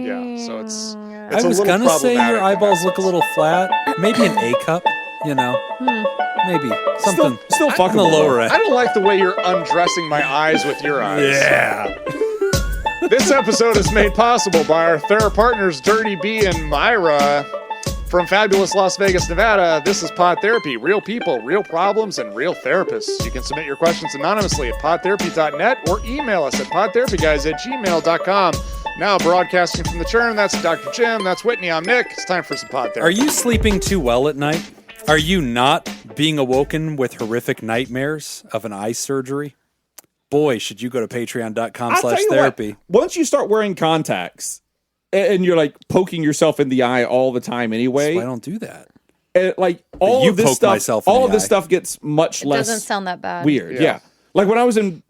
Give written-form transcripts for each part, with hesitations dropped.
Yeah, so it's I was going to say your eyeballs look a little flat. Maybe an A cup, you know. Maybe. Something still fucking the lower end. I don't like the way you're undressing my eyes with your eyes. Yeah. This episode is made possible by our therapy partners, Dirty B and Myra. From fabulous Las Vegas, Nevada, this is Pod Therapy. Real people, real problems, and real therapists. You can submit your questions anonymously at podtherapy.net or email us at podtherapyguys@gmail.com. Now broadcasting from the Churn, that's Dr. Jim, that's Whitney, I'm Nick. It's time for some Pod Therapy. Are you sleeping too well at night? Are you not being awoken with horrific nightmares of an eye surgery? Boy, should you go to patreon.com/therapy. Once you start wearing contacts, and you're like poking yourself in the eye all the time anyway. That's why I don't do that. And like all of this stuff gets much less. It doesn't sound that bad. Weird, yeah. Like when I was in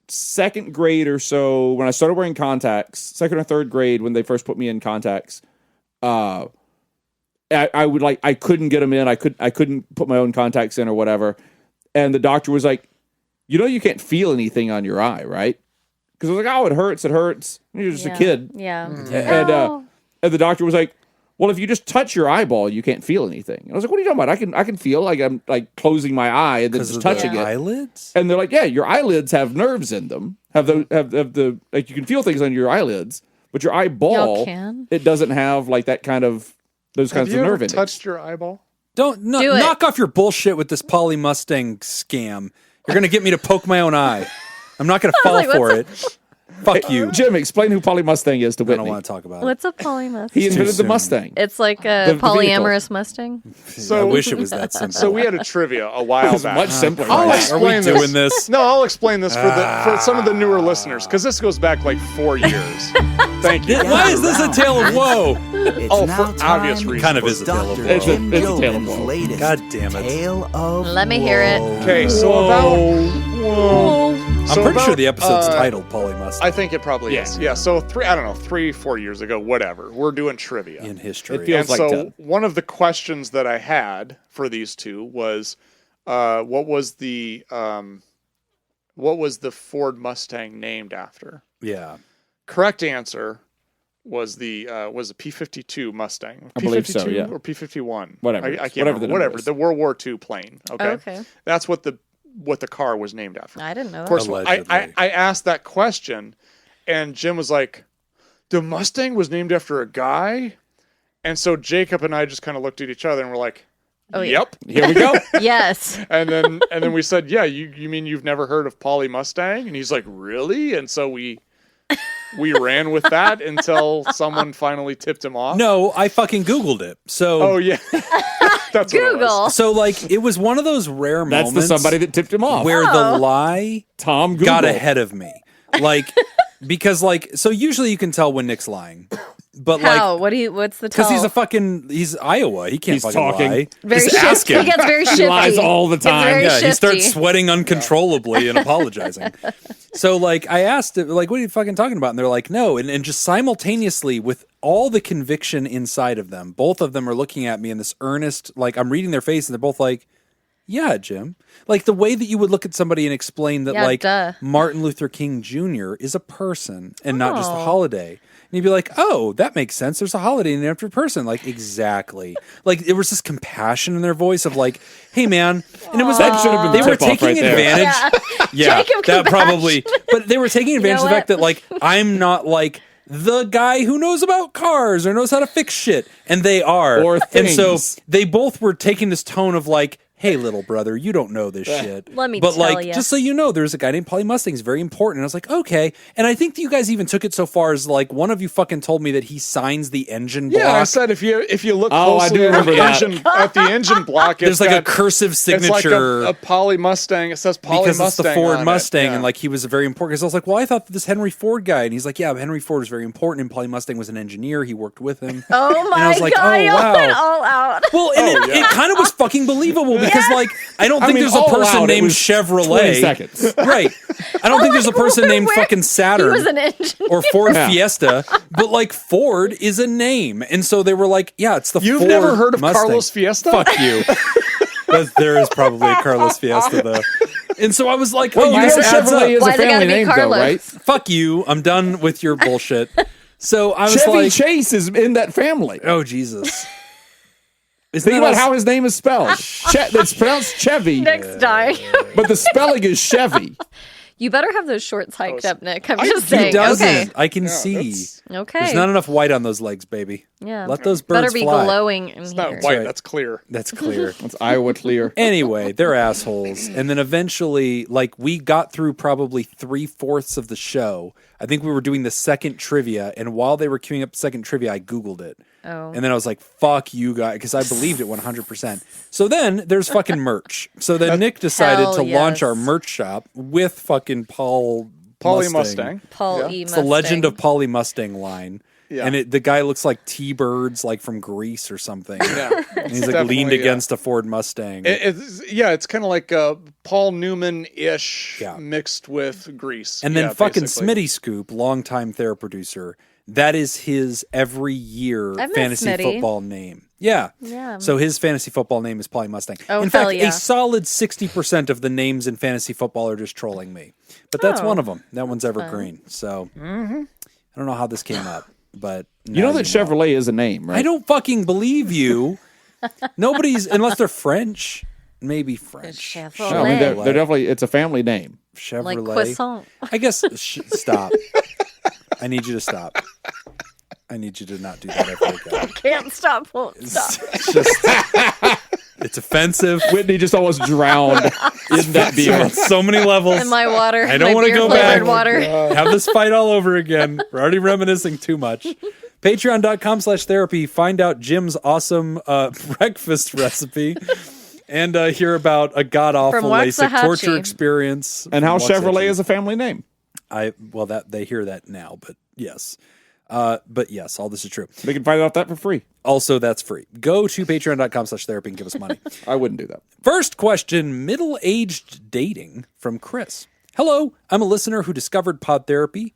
second grade or so, when I started wearing contacts, second or third grade, when they first put me in contacts, I couldn't get them in. I couldn't put my own contacts in or whatever. And the doctor was like, you can't feel anything on your eye, right? Because I was like, oh, it hurts. You're just a kid. Yeah. And the doctor was like, well, if you just touch your eyeball, you can't feel anything. And I was like, what are you talking about? I can feel like I'm like closing my eye and then just touching it. Eyelids? And they're like, yeah, your eyelids have nerves in them. Have the like you can feel things on your eyelids, but your eyeball, it doesn't have like that kind of those kinds of nerve endings. in it. Touched your eyeball? Knock off your bullshit with this Polly Mustang scam. You're gonna get me to poke my own eye. I'm not going to fall for it. Fuck you. Jim, explain who Polly Mustang is to Whitney. I don't want to talk about it. What's a Polly Mustang? He invented the Mustang. It's like a polyamorous Mustang. I wish it was that simple. So we had a trivia a while back. Much simpler. I'll explain this. Doing this? No, I'll explain this for some of the newer listeners, because this goes back like 4 years. Thank you. Why is this a tale of woe? For obvious reasons. Kind of is a tale of woe. It's a tale of woe. God damn it. Let me hear it. Okay, so I'm pretty sure the episode's titled Polly Mustang. I think it probably is. Yeah, so 3-4 years ago, whatever, we're doing trivia. In history. It feels like 10. One of the questions that I had for these two was, what was the Ford Mustang named after? Yeah. Correct answer was the P-52 Mustang. I believe so, yeah. Or P-51. Whatever. I can't remember. Whatever. The World War II plane. Okay. Okay. That's what the car was named after. I didn't know. Of course, I asked that question, and Jim was like, the Mustang was named after a guy? And so Jacob and I just kind of looked at each other and were like, yep. Here we go. Yes. And then we said, yeah, you mean you've never heard of Polly Mustang? And he's like, really? And so we ran with that until someone finally tipped him off. No, I fucking Googled it. So. Oh, yeah. That's Google. So, like, it was one of those rare moments. That's the somebody that tipped him off. Where the lie Tom Google got ahead of me. Like, because, like, so usually you can tell when Nick's lying. But how? Like, what's the tell? Because he's Iowa. He can't fucking lie. Very ask him. He gets very shifty. He lies all the time. Yeah, he starts sweating uncontrollably and apologizing. So, like, I asked it, like, what are you fucking talking about? And they're like, no. And just simultaneously, with all the conviction inside of them, both of them are looking at me in this earnest, like, I'm reading their face, and they're both like, yeah, Jim. Like, the way that you would look at somebody and explain that, Martin Luther King Jr. is a person and not just a holiday. And you'd be like, oh, that makes sense. There's a holiday named after a person. Like, exactly. Like, there was this compassion in their voice of like, hey, man. And it was that should have been they were taking advantage. Yeah, that probably. But they were taking advantage of the fact that, like, I'm not like the guy who knows about cars or knows how to fix shit. And they are. Or things. And so they both were taking this tone of like, hey, little brother, you don't know this shit. Let me but tell like, you. just so you know, there's a guy named Polly Mustang. He's very important. And I was like, okay. And I think that you guys even took it so far as like one of you fucking told me that he signs the engine block. Yeah, I said if you look closely at the engine block, there's like a cursive signature. It's like a Polly Mustang. It says Polly because Mustang. Because it's the Ford Mustang, yeah. And like he was very important. Because I was like, well, I thought that this Henry Ford guy, and he's like, yeah, but Henry Ford was very important, and Polly Mustang was an engineer. He worked with him. Oh my and I was like, god, oh wow, went all out. Well, and it kind of was fucking believable because like I don't think there's a person named Chevrolet. 20 seconds. Right. I don't think there's a person named fucking Saturn he was an engineer. or Ford Fiesta, but like Ford is a name. And so they were like, yeah, it's the You've Ford never heard of Mustang. Carlos Fiesta? Fuck you. There is probably a Carlos Fiesta though. And so I was like, well, you guys adds up. Chevrolet is a family name though, right? Fuck you. I'm done with your bullshit. So I was Chevy like, Chase is in that family. oh, Jesus. Think about how his name is spelled. It's pronounced Chevy, Next time. but the spelling is Chevy. You better have those shorts hiked up, Nick. I'm I just do. He saying. doesn't. Okay. I can see. Okay. There's not enough white on those legs, baby. Yeah. Let those birds Better be fly. glowing in It's here. not white, right. that's clear. That's clear. That's Iowa clear. Anyway, they're assholes. And then eventually, like, we got through probably 3/4 of the show. I think we were doing the second trivia. And while they were queuing up the second trivia, I Googled it. Oh. And then I was like, fuck you guys, because I believed it 100%. So then there's fucking merch. So then Nick decided Hell to launch yes. our merch shop with fucking Polly Mustang. Paul Yeah. E. It's the Legend of Polly Mustang line. Yeah. And the guy looks like T-Birds, like from Greece or something. Yeah. And he's like definitely, leaned against a Ford Mustang. It's kind of like Paul Newman-ish Yeah. mixed with Grease. And then Yeah, fucking basically. Smitty Scoop, longtime Thera producer, that is his every year I've met fantasy Smitty. football name. Yeah. Yeah. So his fantasy football name is Polly Mustang. Oh, in hell fact, yeah. a solid 60% of the names in fantasy football are just trolling me. But that's Oh. one of them. That one's evergreen. So I don't know how this came up, but You know that Chevrolet is a name, right? I don't fucking believe you. Nobody's, unless they're French, maybe French. Chevrolet. No, I mean, they're definitely, it's a family name. Chevrolet. Like croissant. I guess, stop. I need you to stop. I need you to not do that ever again. Can't stop, won't stop. It's just, it's offensive. Whitney just almost drowned in that beer. On so many levels. In my water. I don't my want to go beer-flavored back. water. Have this fight all over again. We're already reminiscing too much. Patreon.com/therapy. Find out Jim's awesome breakfast recipe and hear about a god-awful From LASIK Waxahachie. torture experience. And how from Waxahachie. Chevrolet is a family name. Well, that they hear that now, but yes. But yes, all this is true. They can find out that for free. Also, that's free. Go to patreon.com/therapy and give us money. I wouldn't do that. First question, middle-aged dating from Chris. Hello, I'm a listener who discovered Pod Therapy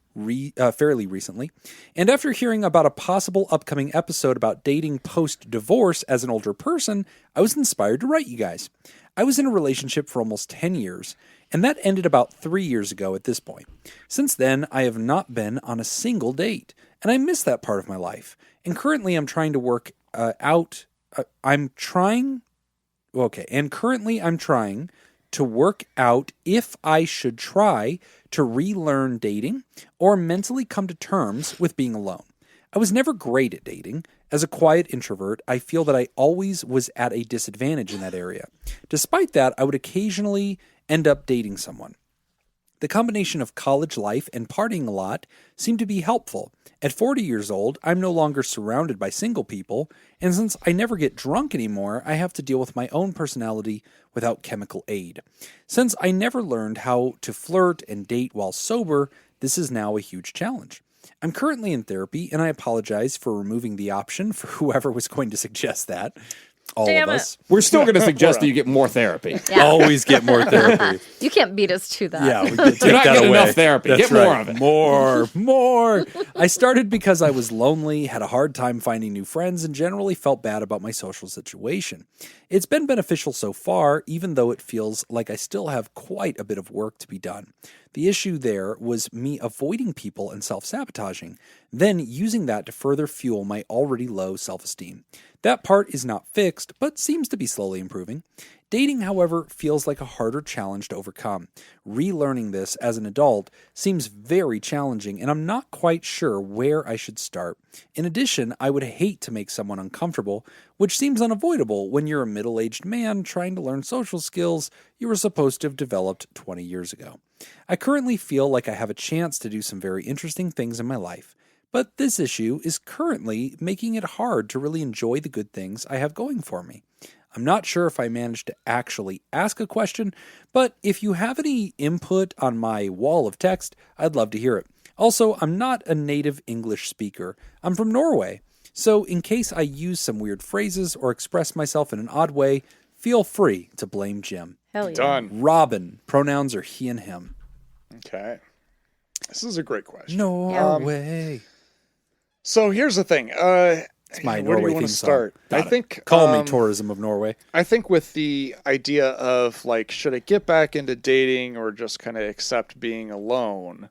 fairly recently, and after hearing about a possible upcoming episode about dating post-divorce as an older person, I was inspired to write you guys. I was in a relationship for almost 10 years, and that ended about 3 years ago at this point. Since then, I have not been on a single date, and I miss that part of my life. And currently I'm trying to work I'm trying to work out if I should try to relearn dating or mentally come to terms with being alone. I was never great at dating. As a quiet introvert, I feel that I always was at a disadvantage in that area. Despite that, I would occasionally end up dating someone. The combination of college life and partying a lot seemed to be helpful. At 40 years old, I'm no longer surrounded by single people, and since I never get drunk anymore, I have to deal with my own personality without chemical aid. Since I never learned how to flirt and date while sober, this is now a huge challenge. I'm currently in therapy, and I apologize for removing the option for whoever was going to suggest that. All Damn of it. us. We're still going to suggest that you get more therapy. Yeah. Always get more therapy. You can't beat us to that. Yeah, we can take You're not that getting away. enough therapy. That's Get more right. of it. More. I started because I was lonely, had a hard time finding new friends, and generally felt bad about my social situation. It's been beneficial so far, even though it feels like I still have quite a bit of work to be done. The issue there was me avoiding people and self-sabotaging, then using that to further fuel my already low self-esteem. That part is not fixed, but seems to be slowly improving. Dating, however, feels like a harder challenge to overcome. Relearning this as an adult seems very challenging, and I'm not quite sure where I should start. In addition, I would hate to make someone uncomfortable, which seems unavoidable when you're a middle-aged man trying to learn social skills you were supposed to have developed 20 years ago. I currently feel like I have a chance to do some very interesting things in my life, but this issue is currently making it hard to really enjoy the good things I have going for me. I'm not sure if I managed to actually ask a question, but if you have any input on my wall of text, I'd love to hear it. Also, I'm not a native English speaker. I'm from Norway, so in case I use some weird phrases or express myself in an odd way, feel free to blame Jim. Hell yeah. Done. Robin, pronouns are he and him. Okay. This is a great question. Norway. So here's the thing. It's my where do Norway you want theme to song. start? Got I it. think Call me Tourism of Norway. I think with the idea of like, should I get back into dating or just kind of accept being alone?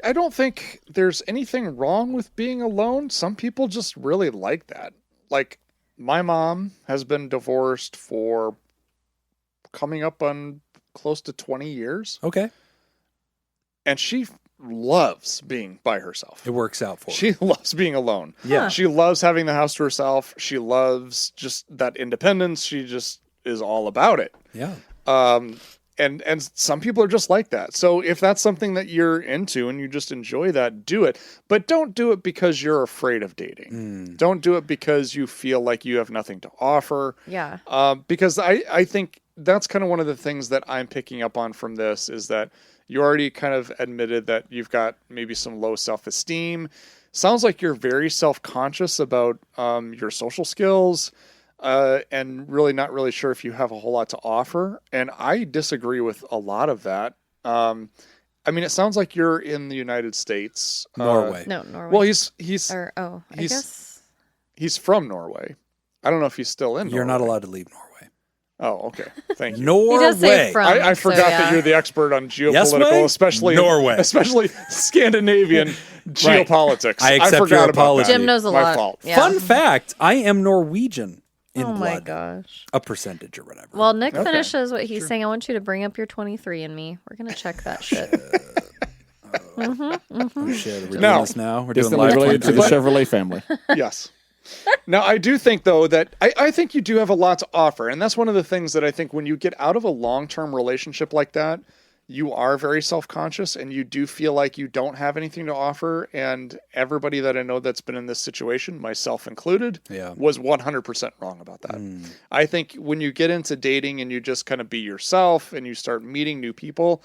I don't think there's anything wrong with being alone. Some people just really like that. Like, my mom has been divorced for coming up on close to 20 years. Okay. And she loves being by herself. It works out for her. She loves being alone. Yeah. She loves having the house to herself. She loves just that independence. She just is all about it. Yeah. And some people are just like that. So if that's something that you're into and you just enjoy that, do it. But don't do it because you're afraid of dating. Don't do it because you feel like you have nothing to offer. Yeah. Because I think that's kind of one of the things that I'm picking up on from this is that you already kind of admitted that you've got maybe some low self-esteem. Sounds like you're very self-conscious about your social skills. And really not really sure if you have a whole lot to offer. And I disagree with a lot of that. I mean, it sounds like you're in the United States. Norway. No, Norway. Well, he's I guess. he's from Norway. I don't know if he's still in You're Norway. not allowed to leave Norway. Oh, okay. Thank you. Norway. He does say from. I forgot so, that you're the expert on Yes, geopolitical, way? especially Norway. especially Scandinavian geopolitics. I accept forgot your about apology. that. Jim knows a My lot. fault. Yeah. Fun fact, I am Norwegian in Oh my blood. gosh. A percentage or whatever. Well, Nick Okay. finishes what he's saying. I want you to bring up your 23 and me. We're gonna check that shit. Oh, shit. Are we No. doing this now? We're doing Distantly live related to the Chevrolet family. Yes. Now, I do think, though, that I think you do have a lot to offer. And that's one of the things that I think when you get out of a long-term relationship like that, you are very self-conscious and you do feel like you don't have anything to offer. And everybody that I know that's been in this situation, myself included, was 100% wrong about that. I think when you get into dating and you just kind of be yourself and you start meeting new people,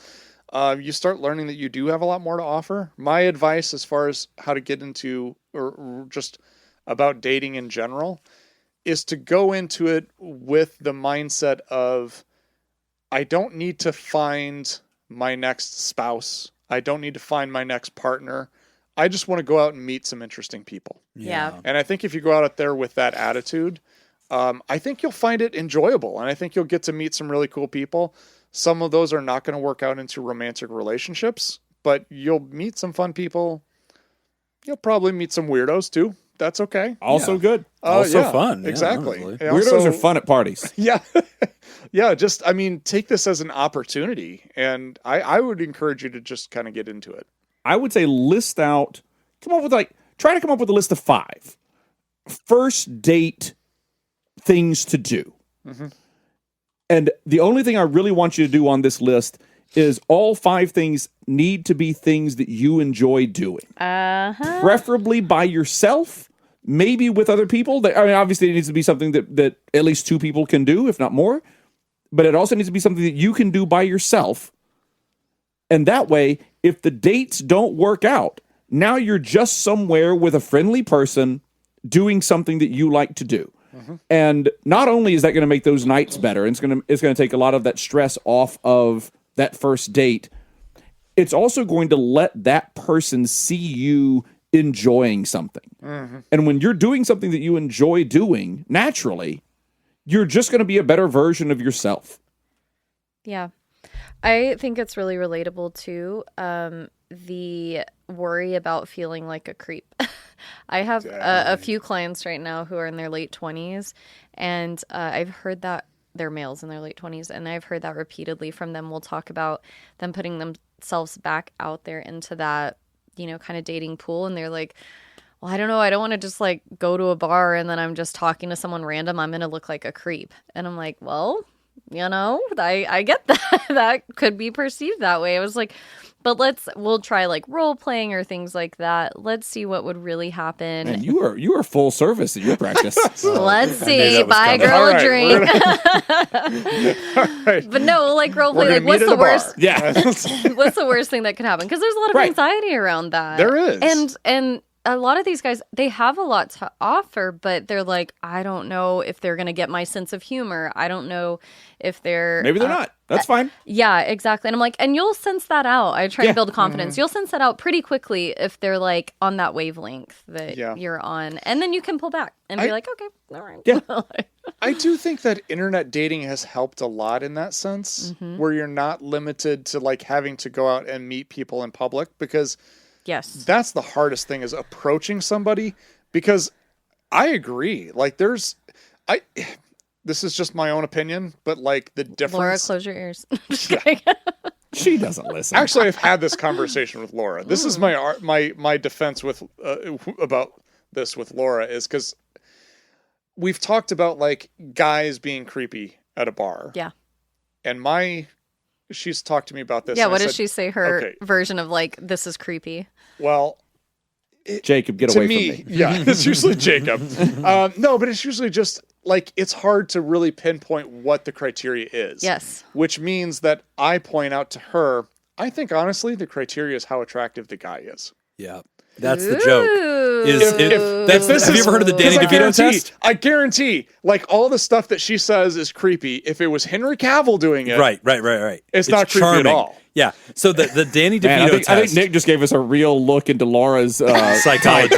you start learning that you do have a lot more to offer. My advice as far as how to get into or just about dating in general is to go into it with the mindset of, I don't need to find my next spouse. I don't need to find my next partner. I just want to go out and meet some interesting people. Yeah. And I think if you go out there with that attitude, I think you'll find it enjoyable. And I think you'll get to meet some really cool people. Some of those are not going to work out into romantic relationships, but you'll meet some fun people. You'll probably meet some weirdos too. That's okay. Also good. Also yeah, fun. Yeah, exactly. honestly. And Weirdos also- are fun at parties. Yeah. Yeah. Just, I mean, take this as an opportunity. And I would encourage you to just kind of get into it. I would say try to come up with a list of 5 first date things to do. Mm-hmm. And the only thing I really want you to do on this list is all 5 things need to be things that you enjoy doing. Preferably by yourself, maybe with other people. I mean, obviously it needs to be something that at least 2 people can do, if not more. But it also needs to be something that you can do by yourself. And that way, if the dates don't work out, now you're just somewhere with a friendly person doing something that you like to do. Mm-hmm. And not only is that going to make those nights better, and it's going to take a lot of that stress off of that first date, it's also going to let that person see you enjoying something. Mm-hmm. And when you're doing something that you enjoy doing, naturally, you're just going to be a better version of yourself. Yeah. I think it's really relatable too. The worry about feeling like a creep. I have a few clients right now who are in their late 20s, and I've heard that they're males in their late 20s, and I've heard that repeatedly from them. We'll talk about them putting themselves back out there into that, kind of dating pool, and they're like, well, I don't know. I don't want to just like go to a bar and then I'm just talking to someone random. I'm going to look like a creep. And I'm like, well, I get that. That could be perceived that way. I was like, but we'll try like role playing or things like that. Let's see what would really happen. And you are full service in your practice. Let's see. that was Buy a coming. girl All a right, drink. All right. But no, like role We're play. gonna Like, meet what's at the a bar. worst? Yeah. What's the worst thing that could happen? Because there's a lot of Right. anxiety around that. There is. And a lot of these guys, they have a lot to offer, but they're like, I don't know if they're going to get my sense of humor. I don't know if they're... Maybe they're not. That's fine. Yeah, exactly. And I'm like, and you'll sense that out. I try to build confidence. Mm-hmm. You'll sense that out pretty quickly if they're like on that wavelength that Yeah. you're on. And then you can pull back and be like, okay, all right. Yeah. I do think that internet dating has helped a lot in that sense, where you're not limited to like having to go out and meet people in public, because Yes. that's the hardest thing, is approaching somebody. Because I agree, like this is just my own opinion, but like the difference. Laura, close your ears. She doesn't listen. Actually, I've had this conversation with Laura. This is my defense with about this with Laura, is because we've talked about like guys being creepy at a bar. Yeah. And she's talked to me about this. Yeah, and what I does said, she say her okay, version of like, this is creepy? well, Jacob, get to away me, from me. yeah, it's usually Jacob. No, but it's usually just like, it's hard to really pinpoint what the criteria is. Yes. Which means that I point out to her, I think honestly the criteria is how attractive the guy is. Yeah. That's the joke. If Have you ever heard of the Danny DeVito test? I guarantee, like, all the stuff that she says is creepy. If it was Henry Cavill doing it, Right. it's not creepy charming. at all. Yeah. So the Danny DeVito Man, test. I think Nick just gave us a real look into Laura's psychology.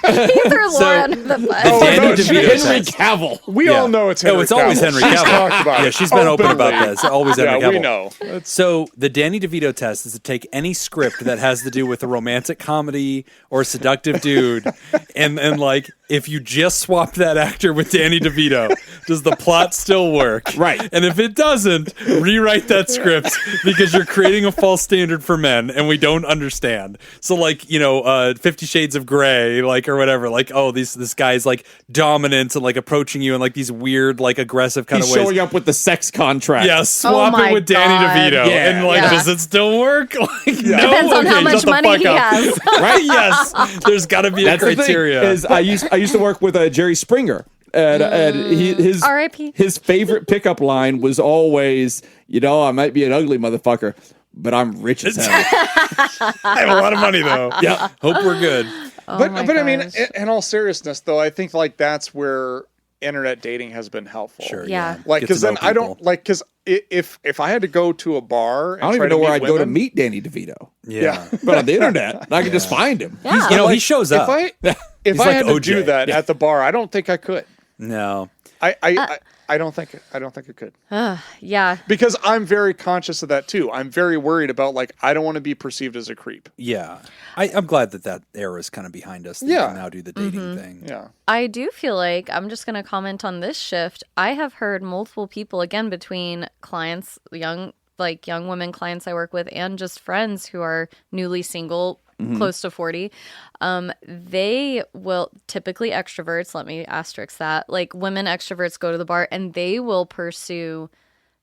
He threw Laura under the bus. Danny no, DeVito Henry test. Cavill. We all know it's Henry it's always Cavill. Henry She's Cavill. talked about it. Yeah, she's been open about openly. that. It's always Henry Yeah, Cavill. we know. So the Danny DeVito test is to take any script that has to do with a romantic comedy or a seductive dude, and like, if you just swap that actor with Danny DeVito, does the plot still work? Right. And if it doesn't, rewrite that script, because you're creating a false standard for men, and we don't understand. So like, 50 Shades of Grey, like, or whatever, like, oh, this guy's like dominant and like approaching you in like these weird, like aggressive kind He's of ways. showing up with the sex contract. Yeah, swap my it with Danny God. DeVito. Yeah. And like, Yeah. does it still work? Like, no. Depends on how Okay, much shut the money fuck he up. has. Right? Yes. There's got to be That's a criteria. The thing, is I used to work with Jerry Springer, and his R.I.P. his favorite pickup line was always, I might be an ugly motherfucker, but I'm rich as hell. I have a lot of money though. Yeah. Hope we're good. But I mean, gosh. in all seriousness, though, I think like that's where internet dating has been helpful. Sure. Yeah. Like, Get to because then know I don't people. like, because if I had to go to a bar, and I don't try even know to where meet I'd go to women- meet Danny DeVito. Yeah. But on the internet, I can just find him. Yeah. He shows up. If I like had to OJ. do that at the bar, I don't think I could. No. I don't think I could. Yeah. Because I'm very conscious of that too. I'm very worried about, like, I don't want to be perceived as a creep. Yeah. I'm glad that era is kind of behind us. That you Yeah. can now do the dating thing. Yeah. I do feel like, I'm just going to comment on this shift. I have heard multiple people, again, between clients, young women clients I work with, and just friends who are newly single, close to 40. They will, typically extroverts, let me asterisk that, like women extroverts go to the bar and they will pursue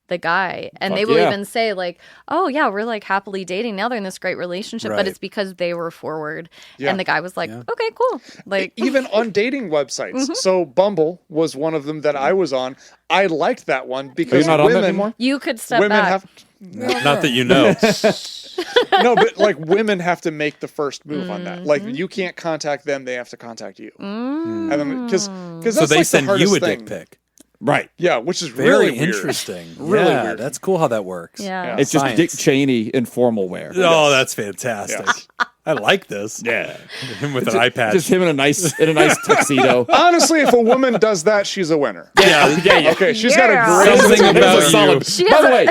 the guy, and they will even say like, oh yeah, we're like happily dating now, they're in this great relationship, Right. but it's because they were forward. Yeah. And the guy was like, okay, cool. Like, Even on dating websites. So Bumble was one of them that I was on. I liked that one Are because you not on that women anymore? you could step women back. have Not that you know. no, but like women have to make the first move on that. Like, you can't contact them; they have to contact you. And then because that's So they like send the you hardest a dick thing. pic. Right. Yeah, which is Very really weird. interesting. Really yeah, weird. that's cool how that works. Yeah. It's just Science. Dick Cheney in formal wear. Oh, that's fantastic. Yes. I like this. Yeah. Him with an eye patch. Just him in a nice tuxedo. Honestly, if a woman does that, she's a winner. yeah. Okay, she's got Yeah. a great Something sense of about humor. you. She By has the a- way,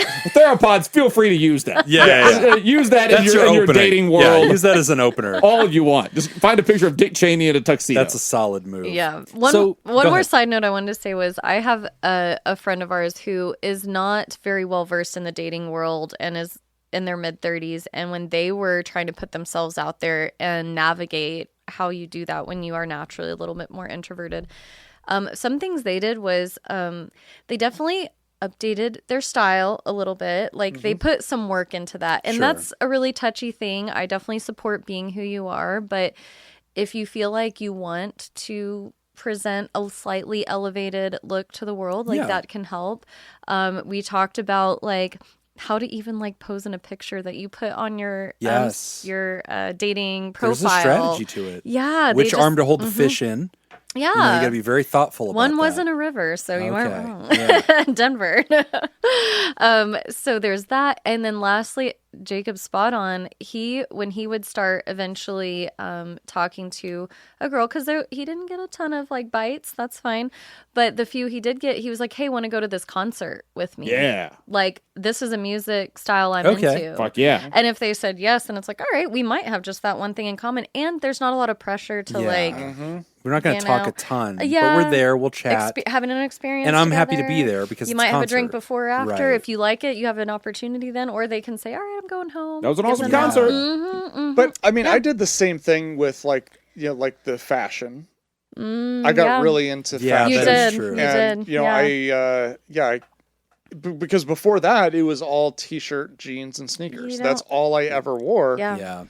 theropods, feel free to use that. Yeah. Use that in That's your opening. dating Yeah, world. use that as an opener. All you want. Just find a picture of Dick Cheney in a tuxedo. That's a solid move. Yeah. One So, more go ahead. side note I wanted to say was, I have a friend of ours who is not very well versed in the dating world and is in their mid-30s, and when they were trying to put themselves out there and navigate how you do that when you are naturally a little bit more introverted, some things they did was they definitely updated their style a little bit. Like, they put some work into that, and Sure. that's a really touchy thing. I definitely support being who you are, but if you feel like you want to present a slightly elevated look to the world, like, Yeah. that can help. We talked about like how to even like pose in a picture that you put on your Yes. your dating There's profile. a strategy to it. Yeah, they Which just- arm to hold the fish in. Yeah, You know, you got to be very thoughtful about one that. wasn't a river, so you weren't Okay. wrong. Denver. So there's that, and then lastly, Jacob's spot on. When he would start eventually talking to a girl, because he didn't get a ton of like bites, that's fine. But the few he did get, he was like, hey, want to go to this concert with me? Yeah. Like, this is a music style I'm Okay. into. Fuck yeah. And if they said yes, then it's like, all right, we might have just that one thing in common. And there's not a lot of pressure to like... We're not going to talk know. a ton, Yeah. but we're there. We'll chat. having an experience And I'm happy to together. be there because you it's might a have a drink concert. before or after. Right. If you like it, you have an opportunity then, or they can say, all right, I'm going home. That was an Give awesome them that. concert. But I mean, I did the same thing with like like the fashion. I got really into Yeah, fashion. You that is did. true. You And did. because before that it was all t-shirt, jeans, and sneakers. You That's don't- all I ever wore. Yeah. Yeah.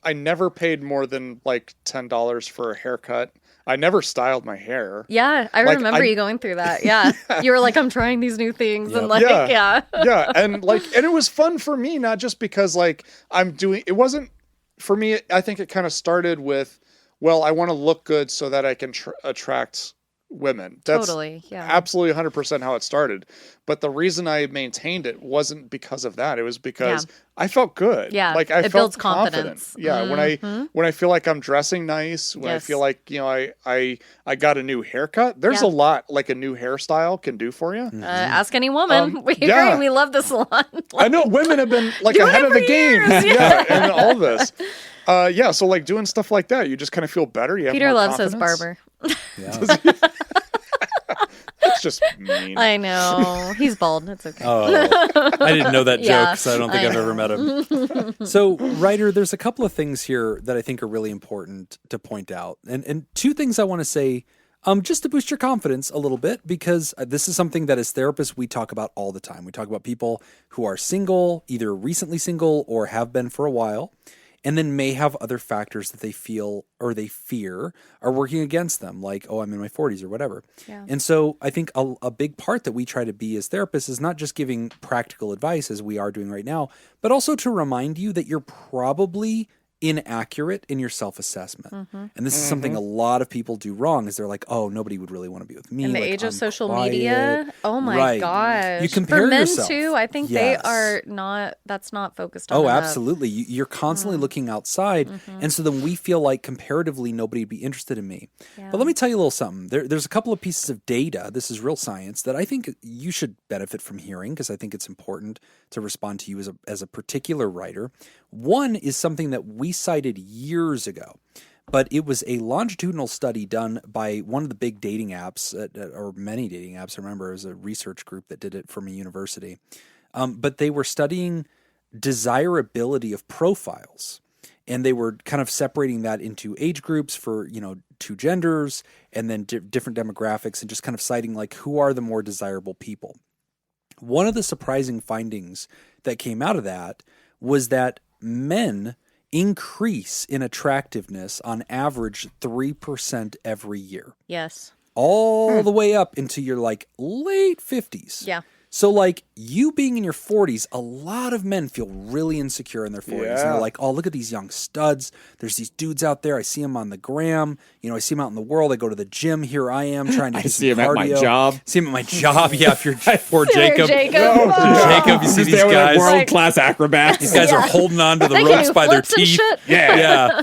I never paid more than like $10 for a haircut. I never styled my hair. Yeah, I Like, remember you going through that. Yeah. You were like, I'm trying these new things. And like, Yeah. Yeah, and it was fun for me, not just because like it wasn't for me. I think it kind of started with, well, I want to look good so that I can attract women. That's Totally, yeah. absolutely 100% how it started. But the reason I maintained it wasn't because of that. It was because I felt good. Yeah, Like I it felt builds confident. confidence. Yeah, when I feel like I'm dressing nice, when I Yes. feel like I got a new haircut. There's Yeah. a lot like a new hairstyle can do for you. Ask any woman. We yeah. agree. We love the salon. I know women have been like Doing ahead it of the for game. years, Yeah, and all this. So like doing stuff like that, you just kind of feel better. You have Peter more loves his confidence. barber. Yeah. That's just mean. I know. He's bald. It's okay. Oh, I didn't know that Yeah, joke, so I don't think I I've ever met him. So, Ryder, there's a couple of things here that I think are really important to point out. And two things I want to say just to boost your confidence a little bit, because this is something that as therapists we talk about all the time. We talk about people who are single, either recently single or have been for a while, and then may have other factors that they feel or they fear are working against them, like, oh, I'm in my 40s or whatever. Yeah. And so I think a big part that we try to be as therapists is not just giving practical advice, as we are doing right now, but also to remind you that you're probably inaccurate in your self-assessment. And this is something a lot of people do wrong, is they're like, oh, nobody would really want to be with me. In the like, age of I'm social quiet. media, oh my Right. gosh. You compare For men yourself. too, I think Yes. they are not, that's not focused on Oh, enough. absolutely. You're constantly looking outside. And so then we feel like comparatively nobody would be interested in me. Yeah. But let me tell you a little something. There's a couple of pieces of data. This is real science that I think you should benefit from hearing, because I think it's important to respond to you as a particular writer. One is something that we cited years ago, but it was a longitudinal study done by one of the big dating apps, or many dating apps. I remember it was a research group that did it from a university. But they were studying desirability of profiles. And they were kind of separating that into age groups for, two genders, and then different demographics, and just kind of citing like who are the more desirable people. One of the surprising findings that came out of that was that men increase in attractiveness on average 3% every year, Yes. all the way up into your like late 50s. Yeah. So like you being in your 40s, a lot of men feel really insecure in their 40s. And Yeah. they're like, oh, look at these young studs. There's these dudes out there. I see them on the gram. I see them out in the world. I go to the gym. Here I am trying to I do see some him at my cardio. job. See him at my job. Yeah, if you're poor Jacob. Jacob. Jacob, you see these guys. World-class acrobats. These guys are holding on to the They can ropes do by their flips and teeth. shit. Yeah.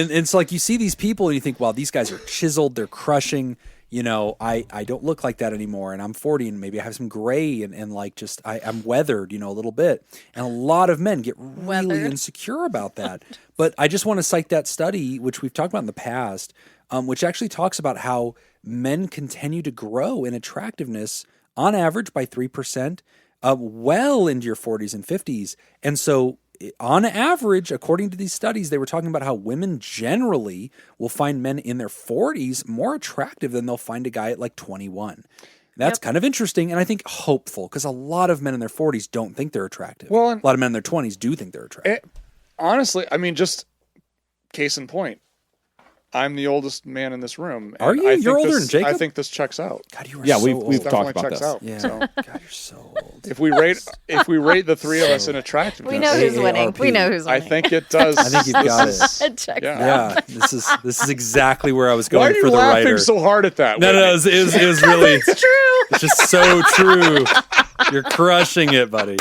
And so like you see these people and you think, wow, these guys are chiseled. They're crushing. I don't look like that anymore, and I'm 40, and maybe I have some gray, and like just I'm weathered, a little bit. And a lot of men get really Weathered. insecure about that. But I just want to cite that study, which we've talked about in the past, which actually talks about how men continue to grow in attractiveness on average by 3%, well into your 40s and 50s. And so on average, according to these studies, they were talking about how women generally will find men in their 40s more attractive than they'll find a guy at like 21. That's kind of interesting, and I think hopeful, because a lot of men in their 40s don't think they're attractive. Well, a lot of men in their 20s do think they're attractive. Honestly, I mean, just case in point, I'm the oldest man in this room. Are and you? I You're think older this- than Jacob? I think this checks out. God, you are Yeah, so we've old. talked Definitely about checks this. out. Yeah. So God, you're so old. if we rate the three of us in attractiveness, We know who's winning. AARP. We know who's I winning. think it does. I think you've got it. It checks Yeah. out. Yeah, this is exactly where I was Why going are you for the laughing writer. so hard at that? No, Whitney? it was really, It's true. it's just so true. You're crushing it, buddy.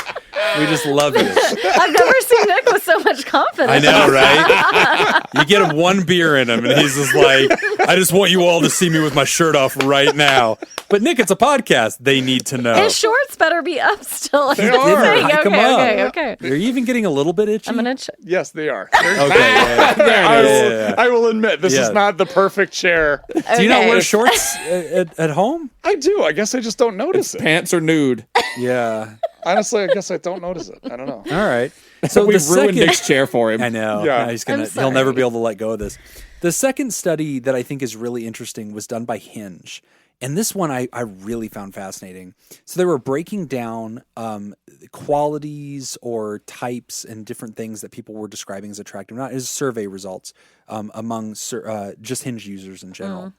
We just love it. I've never seen Nick with so much confidence. I know, right? You get him one beer in him, and he's just like, I just want you all to see me with my shirt off right now. But Nick, it's a podcast. They need to know. His shorts better be up still. They are. Hike 'em up. Okay. Are you even getting a little bit itchy? I'm gonna. Yes, they are. Okay. I will admit, this Yeah. is not the perfect chair. Do you not wear shorts at home? I do. I guess I just don't notice it. Pants are nude. Yeah. Honestly, I guess I don't notice it. I don't know. All right. So We've the ruined second, Nick's chair for him. I know. Yeah. Yeah, I'm he'll never sorry. be able to let go of this. The second study that I think is really interesting was done by Hinge. And this one I really found fascinating. So they were breaking down qualities or types and different things that people were describing as attractive, not as survey results among just Hinge users in general.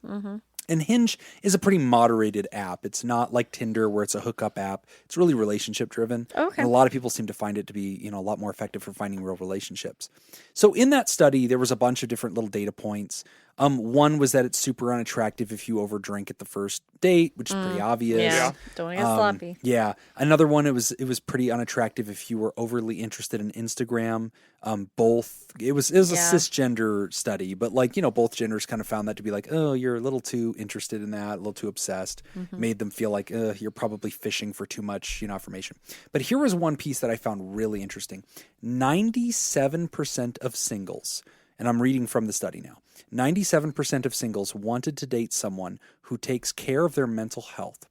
And Hinge is a pretty moderated app. It's not like Tinder where it's a hookup app. It's really relationship driven. Okay. And a lot of people seem to find it to be, a lot more effective for finding real relationships. So in that study, there was a bunch of different little data points. One was that it's super unattractive if you overdrink at the first date, which is pretty obvious. Yeah. Don't want to get sloppy. Yeah. Another one, it was pretty unattractive if you were overly interested in Instagram. It was a cisgender study, but both genders kind of found that to be like, oh, you're a little too interested in that, a little too obsessed, made them feel like you're probably fishing for too much information. But here was one piece that I found really interesting. 97% of singles, and I'm reading from the study now, 97% of singles wanted to date someone who takes care of their mental health.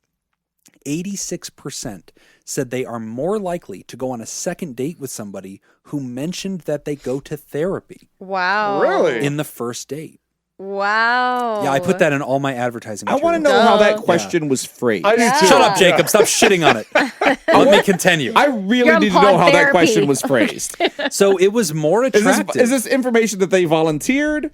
86% said they are more likely to go on a second date with somebody who mentioned that they go to therapy Wow. Really? in the first date. Wow. Yeah, I put that in all my advertising I want to material. know how that question was phrased. I do too. Shut up, Jacob. Stop shitting on it. Let me continue. I really You're on need to know how that PodTherapy. question was phrased. So it was more attractive. Is this information that they volunteered?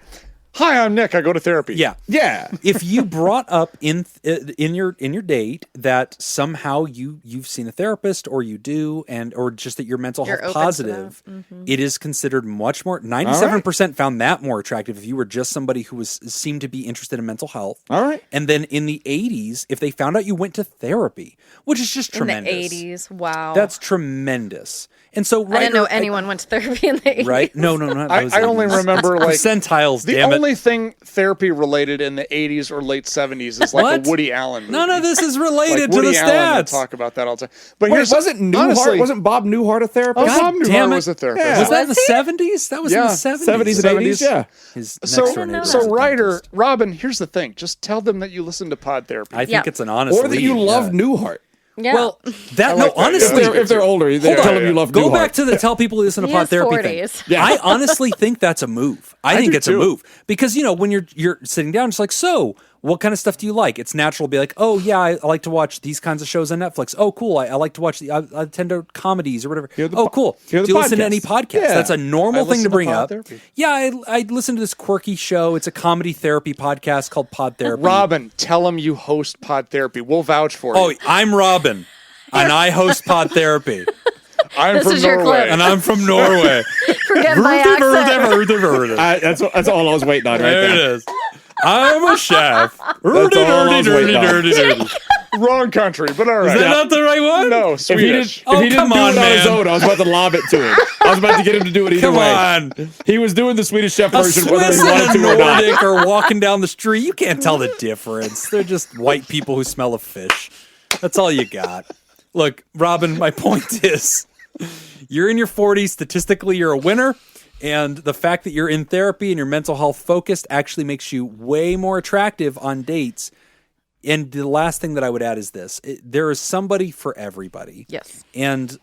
Hi, I'm Nick. I go to therapy. Yeah. Yeah. If you brought up in your date that somehow you've seen a therapist or you do or just that your mental You're health open to positive, it is considered much more. 97% found that more attractive if you were just somebody who seemed to be interested in mental health. All right. And then in the 80s, if they found out you went to therapy, which is just tremendous. In the 80s. Wow. That's tremendous. And so I didn't know anyone went to therapy in the 80s. Right? No, not those. I only 80s. remember like Percentiles, the damn it. only thing therapy related in the 80s or late 70s is like What? a Woody Allen movie. None of this is Like related to Woody the Allen would stats. talk about that all the time. But Wait, here's wasn't Newhart? honestly, Wasn't Bob Newhart a therapist? Bob damn Newhart it. was a therapist. Yeah. Was that in the Was he? 70s? That was in Yeah. the 70s. 70s and 80s, yeah. His next door neighbor was So a Ryder, dentist. Robin, here's the thing. Just tell them that you listen to Pod Therapy. I think Yeah. it's an honest Or that you lead, love yeah. Newhart. Yeah. Well, that I like that, honestly, yeah. If they're older, they Hold tell on. them you love Go Newhart. back to the tell people who listen to He Pod has Therapy 40s. thing. Yeah. I honestly think that's a move. I think do it's a too. move because when you're sitting down, it's like, so what kind of stuff do you like? It's natural to be like, oh yeah, I like to watch these kinds of shows on Netflix. Oh cool, I like to watch I tend to comedies or whatever. Hear the Oh cool. Do hear the you listen to podcast. any podcast? Yeah. That's a normal I thing listen to to bring Pod up. Therapy. Yeah, I listen to this quirky show. It's a comedy therapy podcast called Pod Therapy. Robin, tell them you host Pod Therapy. We'll vouch for Oh, you. I'm Robin, and I host Pod Therapy, I'm This from is your Norway. clip. and I'm from Norway. Forget my accent. That's all I was waiting on right There it there. is. I'm a chef. That's all I was waiting on. Dirty. Wrong country, but all right. Is that not the right one? No, If he didn't, Swedish. Oh, if he didn't come do on, it on his man. own, I was about to lob it to him. I was about to get him to do it either Come way. on. He was doing the Swedish Chef A version whether Swiss he wanted and a to or not. Nordic are walking down the street. You can't tell the difference. They're just white people who smell of fish. That's all you got. Look, Robin, my point is you're in your 40s. Statistically, you're a winner. And the fact that you're in therapy and you're mental health focused actually makes you way more attractive on dates. And the last thing that I would add is this. There is somebody for everybody. Yes. And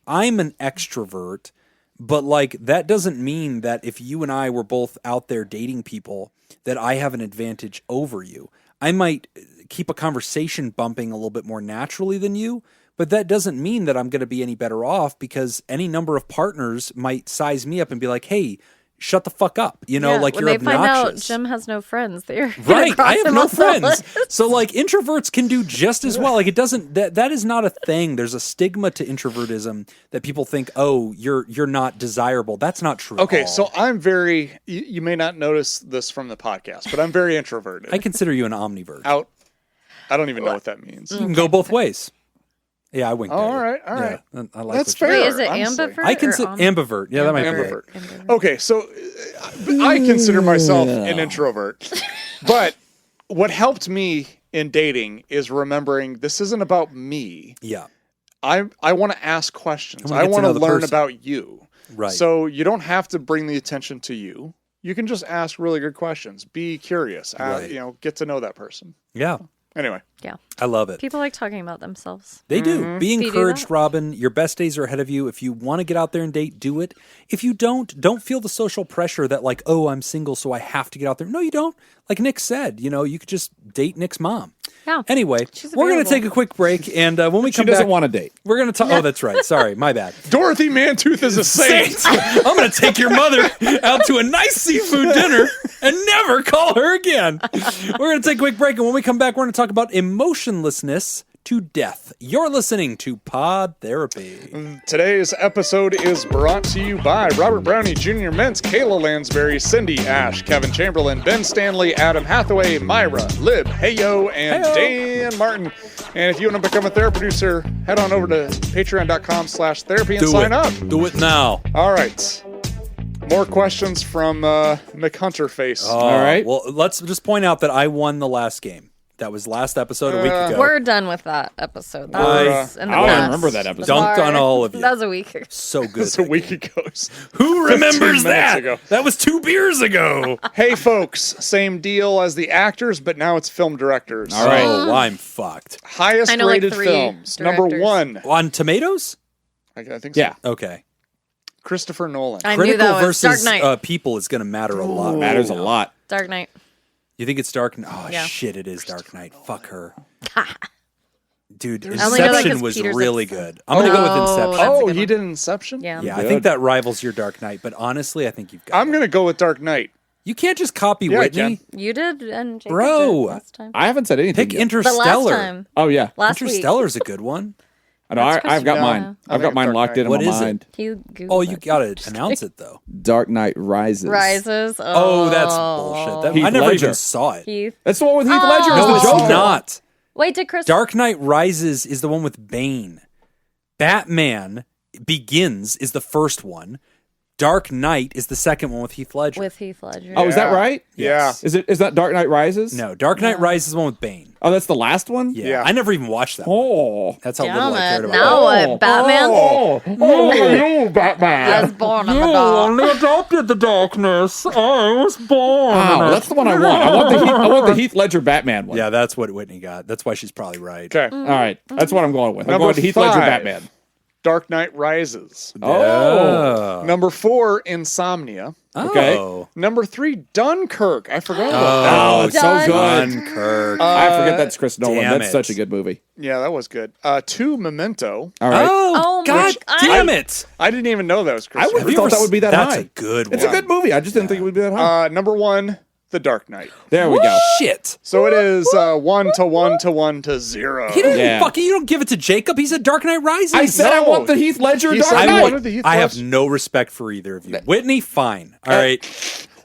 I'm an extrovert, but that doesn't mean that if you and I were both out there dating people that I have an advantage over you. I might keep a conversation bumping a little bit more naturally than you, but that doesn't mean that I'm going to be any better off because any number of partners might size me up and be like, hey, shut the fuck up. Yeah, you're when they obnoxious. find out Jim has no friends, they're Right, I have no friends. List. So introverts can do just as well. It doesn't that is not a thing. There's a stigma to introvertism that people think, oh, you're not desirable. That's not true. Okay, at all. so I'm very. You may not notice this from the podcast, but I'm very introverted. I consider you an omnivert. Out. I don't even know what that means. You can go both ways. Yeah, I winked. Oh, at you. all right, all right. Yeah, I like That's what you fair. Wait, is it honestly. ambivert? I consider or ambivert. Yeah, that might be it. Ambivert. Okay, so I consider myself an introvert. But what helped me in dating is remembering this isn't about me. Yeah. I want to ask questions. I wanna I get to want know to the learn person. about you. Right. So you don't have to bring the attention to you. You can just ask really good questions. Be curious. Right. Get to know that person. Yeah. Anyway. Yeah. I love it. People like talking about themselves. They do. Be Do you do encouraged, that? Robin. Your best days are ahead of you. If you want to get out there and date, do it. If you don't feel the social pressure that like, oh, I'm single, so I have to get out there. No, you don't. Like Nick said, you could just date Nick's mom. Yeah. Anyway, She's we're going to available. take a quick break, and when we She come doesn't back, want to date. we're going to talk. Oh, that's right. Sorry, my bad. Dorothy Mantooth is a saint. I'm going to take your mother out to a nice seafood dinner and never call her again. We're going to take a quick break, and when we come back, we're going to talk about emotionlessness to death. You're listening to Pod Therapy. Today's episode is brought to you by Robert Brownie Jr., Mintz, Kayla Lansbury, Cindy Ash, Kevin Chamberlain, Ben Stanley, Adam Hathaway, Myra, Lib, Heyo, and Heyo. Dan Martin. And if you want to become a therapy producer, head on over to patreon.com/therapy and sign up. Do it now. All right. More questions from McHunterface. All right. Well, let's just point out that I won the last game. That was last episode a week ago. We're done with that episode. That was in the I don't past. remember that episode. Dunked on all of you. That was a week ago. So good. It's a week ago. Who 15 remembers minutes that? ago. That was 2 beers ago. Hey, folks. Same deal as the actors, but now it's film directors. All right. Oh, I'm fucked. Highest I know, like, rated 3 films. Number directors. 1. On Tomatoes? I think so. Yeah. Okay. Christopher Nolan. I knew Critical that was Dark versus Knight. people is going to matter a lot. Matters a lot. Dark Knight. You think it's Dark Knight? Oh, Yeah. shit, it is Dark Knight. Fuck her. Dude, I only know that Inception 'cause was Peter's really upset. good. I'm going to go with Oh, Inception. that's a Oh, good he one. did Inception? Yeah. Yeah, I Good. think that rivals your Dark Knight, but honestly, I think you've got I'm going to go with Dark Knight. You can't just copy Yeah, I Whitney. can. You did, and Jacob Bro. did last time. I haven't said anything Pick yet. But last Interstellar. time, Oh, yeah. last Interstellar's a good one. I know, I've got Christopher mine. Nolan. I've got mine Dark locked in Knight. What my is it? mind. week. You Googled Oh, you it. got to announce it, though. Dark Knight Rises. Rises. Oh, that's bullshit. That, Heath I never Ledger. even saw it. Heath. That's the one with Heath Ledger as No, the it's Joker. not. Wait, did Chris? Dark Knight Rises is the one with Bane. Batman Begins is the first one. Dark Knight is the second one with Heath Ledger. With Heath Ledger. Oh, is that Yeah. right? Yeah. Is that Dark Knight Rises? No, Dark Knight Rises is the one with Bane. Oh, that's the last one? Yeah. Yeah. I never even watched that one. Oh. That's how Damn little I cared it. about Now it. what? Batman? Oh, Batman. I was born in the dark. adopted the darkness. I was born. Wow, that's the one I want. I want the Heath Ledger Batman one. Yeah, that's what Whitney got. That's why she's probably right. Okay. All right, that's what I'm going with. I'm Number going to Heath Ledger 5. Batman. Dark Knight Rises. Oh. Number 4, Insomnia. Okay. Oh. Number 3, Dunkirk. I forgot about Oh, it's so Done. good. Dunkirk. I forget that's Chris Nolan. damn That's it. such a good movie. that. Yeah, that was good. 2, Memento. All right. Oh, God my- damn it. I didn't even know that was I Christopher. would have thought that would be that That's high. a good one. It's a good movie. I just didn't think it would be that high. Number 1, The Dark Knight. There we go. Shit. So it is 1 to 1 to 1 to 0. He didn't Yeah. fucking, you don't give it to Jacob. He said Dark Knight Rises. I said I No. want the Heath Ledger He Dark said he Knight. wanted the Heath I have Ledger. no respect for either of you. Whitney, fine. All right.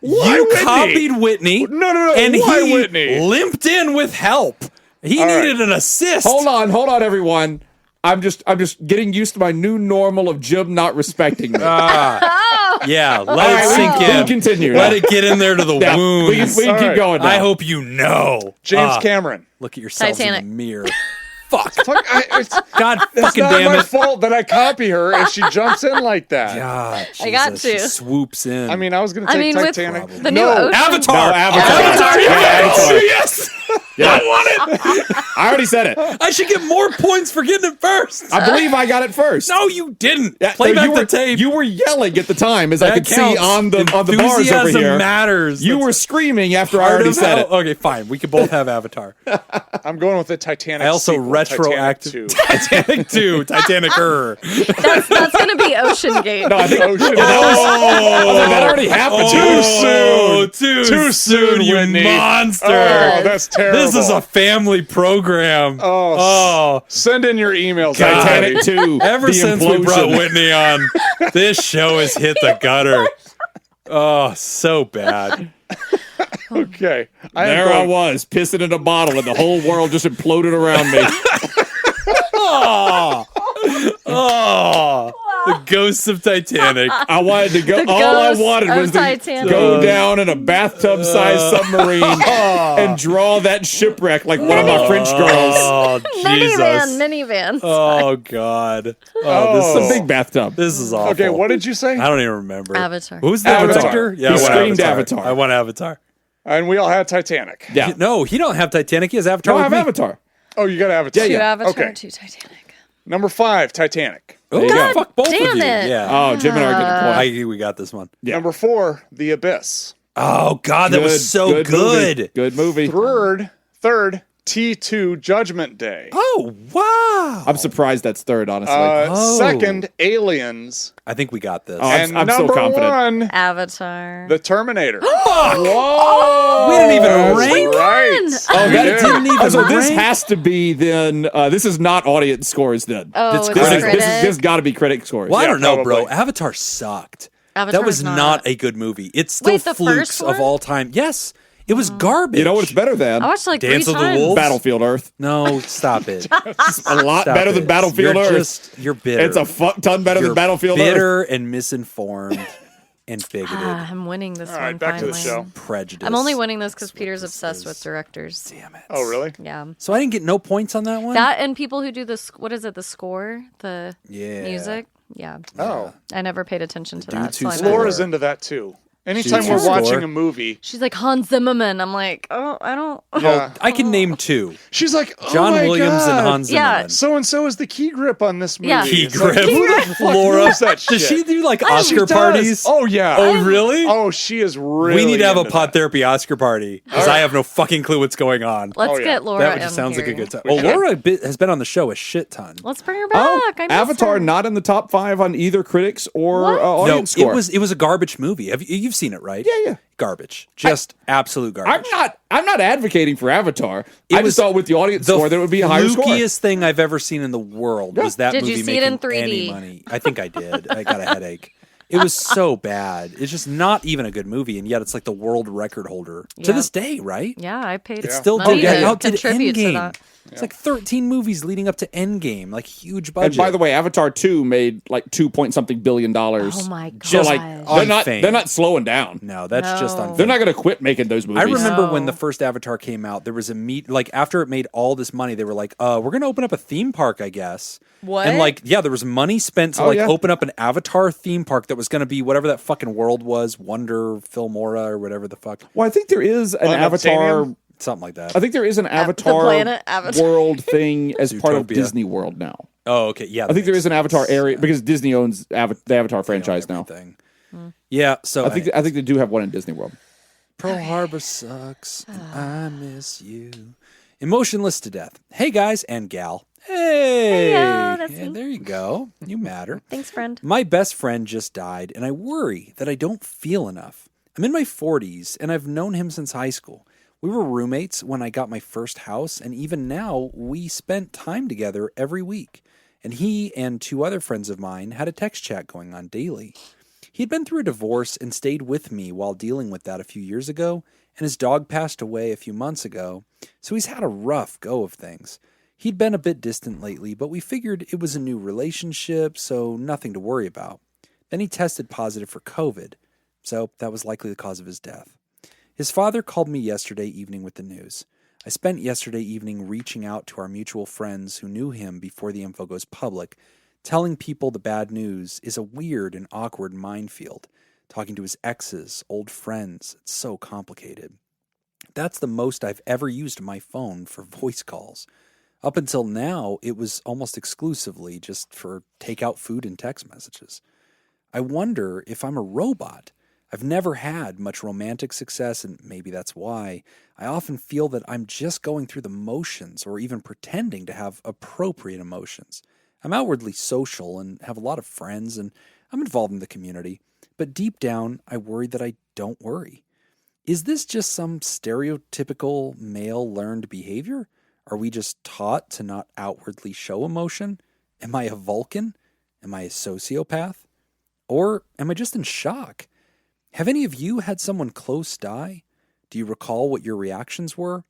Why You Whitney? copied Whitney. No. And Why he Whitney? limped in with help. He right. needed an assist. Hold on, everyone. I'm just getting used to my new normal of Jim not respecting me. Yeah, let right, it we sink can in. continue. Let it get in there to the Yeah, wounds. we can All keep right. going now. I hope you know. James Ah, Cameron. Look at yourselves Titanic. in the mirror. Fuck. Fuck, it's God it's fucking not damn my it. fault that I copy her if she jumps in like that. God, I got Jesus, she to. swoops in. I mean, I was going to I take mean, with Titanic. the new No. ocean. Avatar. No, Avatar. Avatar. Yeah, Yes. Avatar. Yes. Yeah. I want it. I already said it. I should get more points for getting it first. I believe I got it first. No, you didn't. Yeah, Play no, back you the were, tape. You were yelling at the time, as I That could see counts. on the bars over Enthusiasm here. matters. You That's were screaming after I part already of said how- it. Okay, fine. We can both have Avatar. I'm going with the Titanic. I also sequel, retroactive Titanic 2. Titanic 2, Titanic-er. That's going to be Ocean Gate. No, I think Ocean. that already happened. Too soon, you Whitney. monster. Oh, that's terrible. This is a family program. Oh, send in your emails. Titanic 2. Ever the since we brought implosion. Whitney on, this show has hit the gutter. Oh, so bad. Okay. There I was, pissing in a bottle, and the whole world just imploded around me. Oh, the ghosts of Titanic. I wanted to go. The All I ghosts wanted of was to Titanic. go down in a bathtub-sized submarine and draw that shipwreck like one of my French girls. Oh, Jesus. Minivan. Oh, God. Oh. It's a big bathtub. This is awful. Okay, what did you say? I don't even remember. Avatar. What was the Avatar. director? Yeah, He I want screamed Avatar. I want Avatar. And we all had Titanic. Yeah. No, he don't have Titanic. He has Avatar. No, I with have me. Avatar. Oh, you got Avatar. Yeah, Two yeah. Avatar, Okay. two Titanic. Number 5, Titanic. Oh, you go. fuck both damn of you. it. Yeah. Oh, Jim and I are getting a point. We got this one. Yeah. Number 4, The Abyss. Oh, God, that was so good. Movie. Good movie. Third, T2, Judgment Day. Oh, wow. I'm surprised that's third, honestly. Second, Aliens. I think we got this. Oh, And I'm so number confident. 1, Avatar. The Terminator. Whoa! We didn't even That's rank. right. Oh, We that did. didn't even so this rank. has to be then. This is not audience scores then. Oh, It's it's critical. critic. This got to be critic scores. Well, I Yeah, don't know, bro. probably. Avatar sucked. Avatar That was is not a good movie. It's still Wait, the flukes first of one? all time. Yes, it was garbage. You know what's better than I watched it like Dance 3 of the times. Wolves? Battlefield Earth? No, stop it. A lot Stop better it. than Battlefield You're Earth. You're bitter. It's a fuck ton better You're than Battlefield Earth. bitter and misinformed and bigoted. I'm winning this All one right, back to the finally. show. Prejudice. I'm only winning this because Peter's obsessed with directors. Damn it. Oh, really? Yeah. So I didn't get no points on that one? That and people who do this, what is it, the score? The Yeah. music? Yeah. Oh. I never paid attention to dudes that. who So I'm score. Laura's into that too. Anytime She's we're a score. watching a movie, She's like, Hans Zimmerman. I'm like, oh, I don't. yeah. I can name two. She's like, oh John my Williams God. and Hans Yeah. Zimmerman. So and so is the key grip on this movie. Yeah. Key It's like, grip. who the fuck Laura, knows that does shit? she do like She Oscar does. parties? Oh yeah. Oh, really? Oh, she is really. we need to have a into Pod that. Therapy Oscar party because I have no fucking clue what's going on. Let's Oh, yeah. get Laura That just in sounds like a here. good time. Well, Laura has been on the show a shit ton. Let's bring her back. Oh, I miss Avatar her. not in the top 5 on either critics or What? No, audience score. it was a garbage movie. You've seen it, right? Yeah, yeah. Garbage. Just absolute garbage. I'm not advocating for Avatar. I was just thought with the audience the score that it would be a higher score. flukiest thing I've ever seen in the world was that Did movie you see it making in 3D? any money. I think I did. I got a headache. It was so bad. It's just not even a good movie, and yet it's like the world record holder to Yeah. this day, right? Yeah, I paid. It still money did. to Outdid contribute to Endgame. that. It's like 13 movies leading up to Endgame, like huge budget. And by the way, Avatar 2 made like $2 billion. Oh my god! So like on they're fame. not slowing down. no, that's just No. unfair. They're not going to quit making those movies. I remember No. when the first Avatar came out, there was a like after it made all this money, they were like, we're going to open up a theme park, I guess. What? And like, yeah, there was money spent to Oh, like yeah. open up an Avatar theme park that was going to be whatever that fucking world was, Wonder, Filmora, or whatever the fuck. Well, I think there is an Avatar. Unobtainium? Something like that. I think there is an Avatar planet Avatar. world thing as part of Zootopia. Disney World now. Oh, okay. Yeah. I think there is an Avatar area because Disney owns the Avatar franchise now. Everything. Yeah. So I think they do have one in Disney World. Pearl Harbor sucks. And I miss you. Emotionless to death. Hey guys and gal. Hey. Heyo, that's Yeah, me. there you go. You matter. Thanks, friend. My best friend just died, and I worry that I don't feel enough. I'm in my 40s, and I've known him since high school. We were roommates when I got my first house, and even now, we spent time together every week. And he and 2 other friends of mine had a text chat going on daily. He'd been through a divorce and stayed with me while dealing with that a few years ago, and his dog passed away a few months ago, so he's had a rough go of things. He'd been a bit distant lately, but we figured it was a new relationship, so nothing to worry about. Then he tested positive for COVID, so that was likely the cause of his death. His father called me yesterday evening with the news. I spent yesterday evening reaching out to our mutual friends who knew him before the info goes public, telling people the bad news is a weird and awkward minefield. Talking to his exes, old friends, it's so complicated. That's the most I've ever used my phone for voice calls. Up until now, it was almost exclusively just for takeout food and text messages. I wonder if I'm a robot. I've never had much romantic success, and maybe that's why. I often feel that I'm just going through the motions or even pretending to have appropriate emotions. I'm outwardly social and have a lot of friends, and I'm involved in the community. But deep down, I worry that I don't worry. Is this just some stereotypical male-learned behavior? Are we just taught to not outwardly show emotion? Am I a Vulcan? Am I a sociopath? Or am I just in shock? Have any of you had someone close die? Do you recall what your reactions were?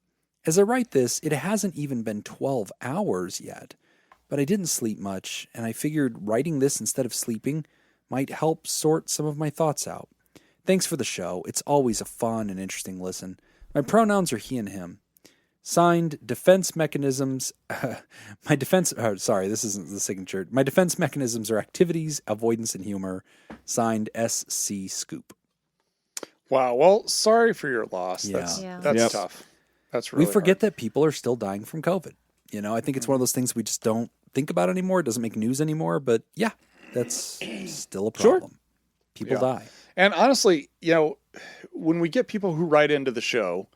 As I write this, it hasn't even been 12 hours yet. but I didn't sleep much, and I figured writing this instead of sleeping might help sort some of my thoughts out. Thanks for the show. It's always a fun and interesting listen. My pronouns are he and him. Signed, defense mechanisms. This isn't the signature. My defense mechanisms are activities, avoidance, and humor. Signed, SC Scoop. Wow. Well, sorry for your loss. Yeah. That's tough. That's really We forget hard. that people are still dying from COVID. You know, I think it's one of those things we just don't think about anymore. It doesn't make news anymore. But yeah, that's still a problem. People die. And honestly, you know, when we get people who write into the show,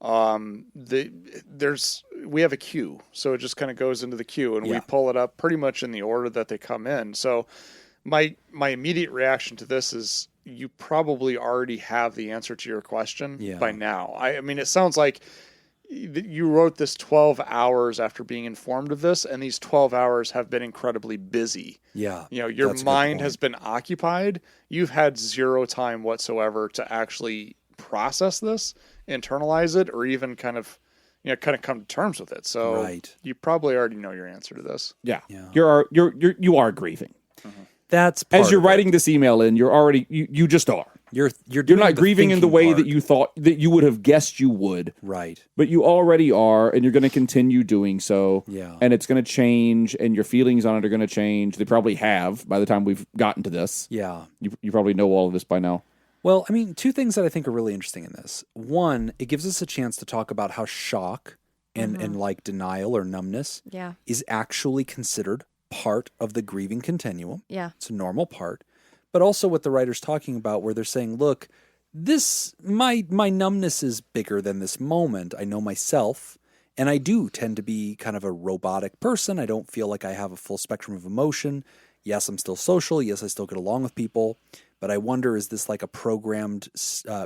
we have a queue, so it just kind of goes into the queue, and we pull it up pretty much in the order that they come in. So my immediate reaction to this is you probably already have the answer to your question by now. I mean, it sounds like you wrote this 12 hours after being informed of this, and these 12 hours have been incredibly busy. Yeah. You know, your mind has been occupied. You've had zero time whatsoever to actually process this, internalize it, or even kind of come to terms with it. So you probably already know your answer to this. Yeah. You are grieving. Mm-hmm. That's part as you're of it. writing this email in, you're already you just are. You're not grieving in the way that you thought that you would have guessed you would. Right. But you already are, and you're going to continue doing so. Yeah. And it's going to change, and your feelings on it are going to change. They probably have by the time we've gotten to this. Yeah. You probably know all of this by now. Well, I mean, two things that I think are really interesting in this. One, it gives us a chance to talk about how shock and like denial or numbness is actually considered part of the grieving continuum. Yeah. It's a normal part. But also what the writer's talking about, where they're saying, look, my numbness is bigger than this moment. I know myself, and I do tend to be kind of a robotic person. I don't feel like I have a full spectrum of emotion. Yes, I'm still social. Yes, I still get along with people. But I wonder, is this like a programmed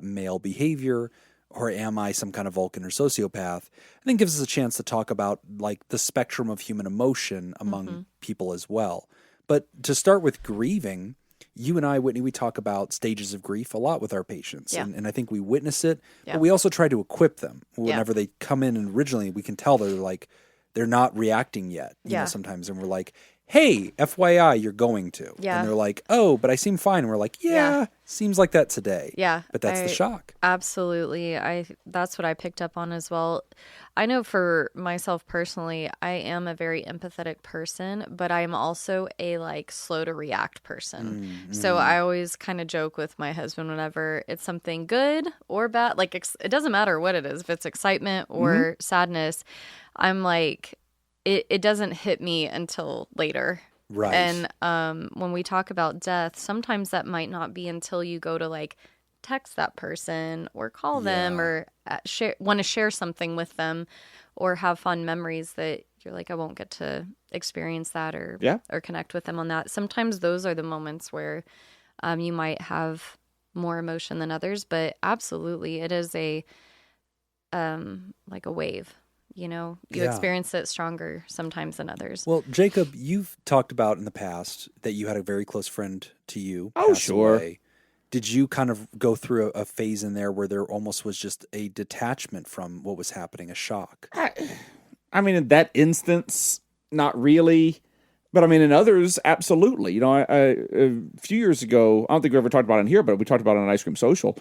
male behavior, or am I some kind of Vulcan or sociopath? I think it gives us a chance to talk about like the spectrum of human emotion among people as well. But to start with grieving, you and I, Whitney, we talk about stages of grief a lot with our patients. Yeah. And I think we witness it, but we also try to equip them. Whenever they come in, and originally we can tell they're not reacting yet, you know, sometimes. And we're like, hey, FYI, you're going to. Yeah. And they're like, oh, but I seem fine. And we're like, seems like that today. Yeah. But that's the shock. Absolutely. That's what I picked up on as well. I know for myself personally, I am a very empathetic person, but I am also a slow to react person. So I always kind of joke with my husband whenever it's something good or bad. Like it doesn't matter what it is. If it's excitement or sadness, I'm like, it doesn't hit me until later. Right. And when we talk about death, sometimes that might not be until you go to text that person or call them or want to share something with them or have fun memories that you're like, I won't get to experience that or connect with them on that. Sometimes those are the moments where you might have more emotion than others, but absolutely it is a wave. You know, you experience it stronger sometimes than others. Well, Jacob, you've talked about in the past that you had a very close friend to you. Oh, sure. Away. Did you kind of go through a phase in there where there almost was just a detachment from what was happening, a shock? I mean, in that instance, not really. But I mean, in others, absolutely. You know, I a few years ago, I don't think we ever talked about it in here, but we talked about it on Ice Cream Social.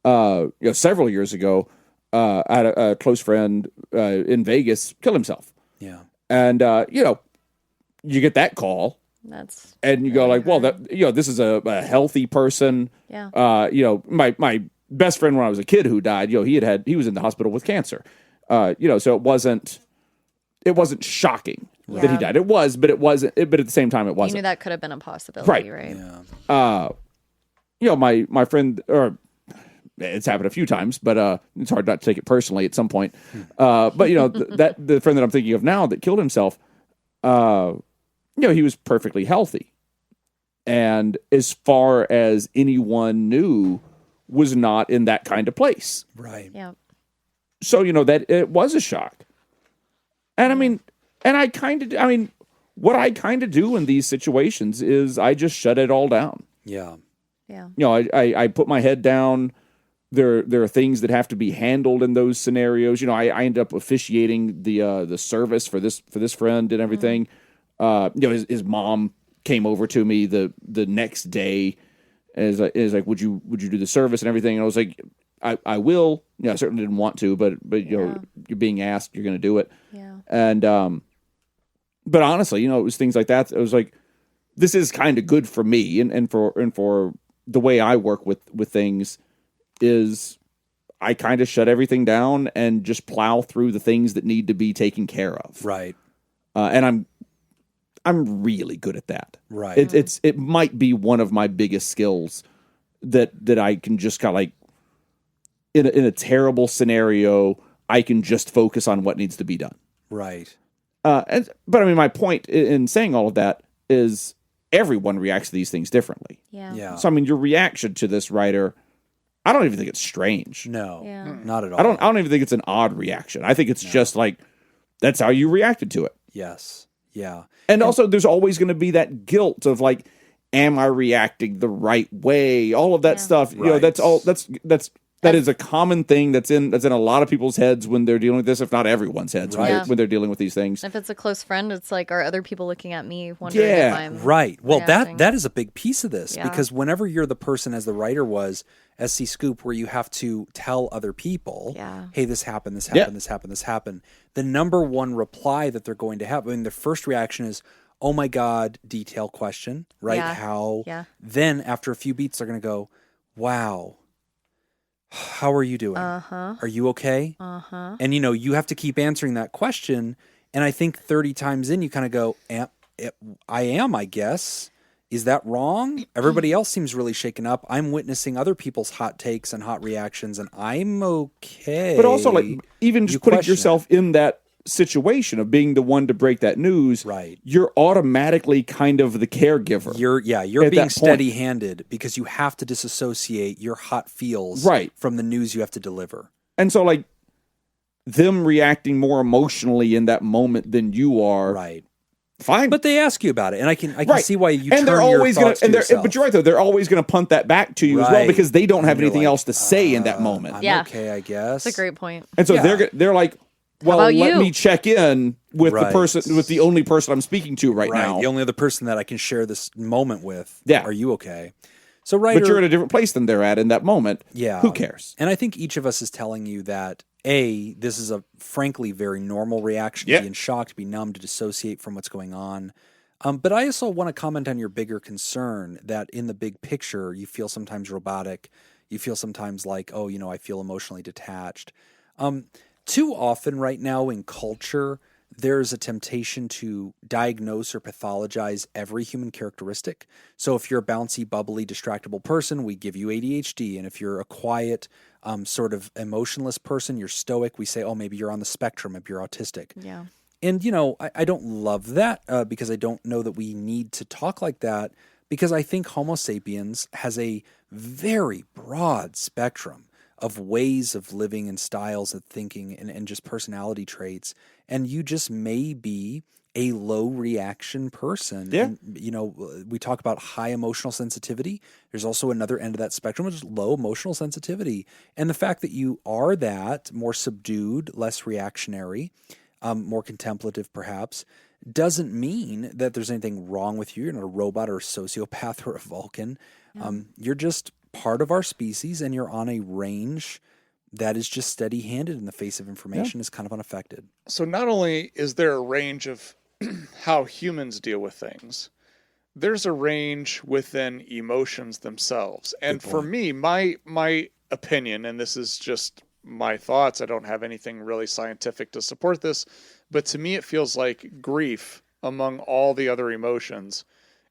Several years ago, I had a close friend in Vegas kill himself. Yeah. And, you get that call. And you go well, this is a healthy person. Yeah. My best friend when I was a kid who died, he was in the hospital with cancer. So it wasn't shocking that he died. It was, but it wasn't. But at the same time, it wasn't. You knew that could have been a possibility, right? Yeah. My friend, or it's happened a few times, but it's hard not to take it personally at some point. But the friend that I'm thinking of now that killed himself, he was perfectly healthy, and as far as anyone knew, was not in that kind of place. Right. Yeah. So that it was a shock, and I mean, what I kind of do in these situations is I just shut it all down. Yeah. Yeah. I put my head down. There are things that have to be handled in those scenarios. I end up officiating the service for this friend and everything. His mom came over to me the next day, is like, would you do the service and everything? And I was like, I will. I certainly didn't want to, but you're being asked, you're going to do it. Yeah. And but honestly, it was things like that. It was like, this is kind of good for me and for the way I work with things is I kind of shut everything down and just plow through the things that need to be taken care of. Right. And I'm really good at that. Right. It might be one of my biggest skills that I can just kind of like in a terrible scenario, I can just focus on what needs to be done. Right. But I mean, my point in saying all of that is everyone reacts to these things differently. Yeah. Yeah. So I mean, your reaction to this writer, I don't even think it's strange. No. Yeah. Not at all. I don't even think it's an odd reaction. I think it's just like that's how you reacted to it. Yes. Yeah. And also, there's always going to be that guilt of like, am I reacting the right way? All of that stuff. Right. That is a common thing that's in a lot of people's heads when they're dealing with this, if not everyone's heads when they're dealing with these things. If it's a close friend, it's like, are other people looking at me wondering if I'm right. Well, reacting? that is a big piece of this Yeah. because whenever you're the person, as the writer was, SC Scoop, where you have to tell other people, hey, this happened, this happened, this happened, this happened. The number one reply that they're going to have, I mean, the first reaction is, oh my God, detail question, right? Yeah. How? Yeah. Then after a few beats, they're going to go, wow, how are you doing? Uh-huh. Are you okay? Uh-huh. And, you have to keep answering that question. And I think 30 times in, you kind of go, I am, I guess. Is that wrong? Everybody else seems really shaken up. I'm witnessing other people's hot takes and hot reactions, and I'm okay. But also, like, even just You putting question yourself in that situation of being the one to break that news, right? You're automatically kind of the caregiver. You're at being that point. steady-handed because you have to disassociate your hot feels from the news you have to deliver. And so, like, them reacting more emotionally in that moment than you are, right? Fine, but they ask you about it, and I can see why you and turn they're always your thoughts to yourself. But you're right though; they're always going to punt that back to you as well because they don't have anything else to say in that moment. I'm okay, I guess. That's a great point. And so they're like, well, let me check in with the person, with the only person I'm speaking to right now, the only other person that I can share this moment with. Yeah, are you okay? So, writer, but you're in a different place than they're at in that moment. Yeah, who cares? And I think each of us is telling you that. This is a frankly very normal reaction to be in shock, to be numb, to dissociate from what's going on. But I also want to comment on your bigger concern that in the big picture, you feel sometimes robotic. You feel sometimes like, I feel emotionally detached. Too often right now in culture, there's a temptation to diagnose or pathologize every human characteristic. So if you're a bouncy, bubbly, distractible person, we give you ADHD. And if you're a quiet, sort of emotionless person, you're stoic, we say, maybe you're on the spectrum, maybe you're autistic. Yeah. And, I don't love that because I don't know that we need to talk like that because I think Homo sapiens has a very broad spectrum of ways of living and styles of thinking and just personality traits. And you just may be a low reaction person. Yeah. And, we talk about high emotional sensitivity. There's also another end of that spectrum, which is low emotional sensitivity. And the fact that you are that, more subdued, less reactionary, more contemplative perhaps, doesn't mean that there's anything wrong with you. You're not a robot or a sociopath or a Vulcan. Yeah. You're just part of our species, and you're on a range that is just steady-handed in the face of information, is kind of unaffected. So not only is there a range of how humans deal with things, there's a range within emotions themselves. And for me, my opinion, and this is just my thoughts, I don't have anything really scientific to support this, but to me it feels like grief, among all the other emotions,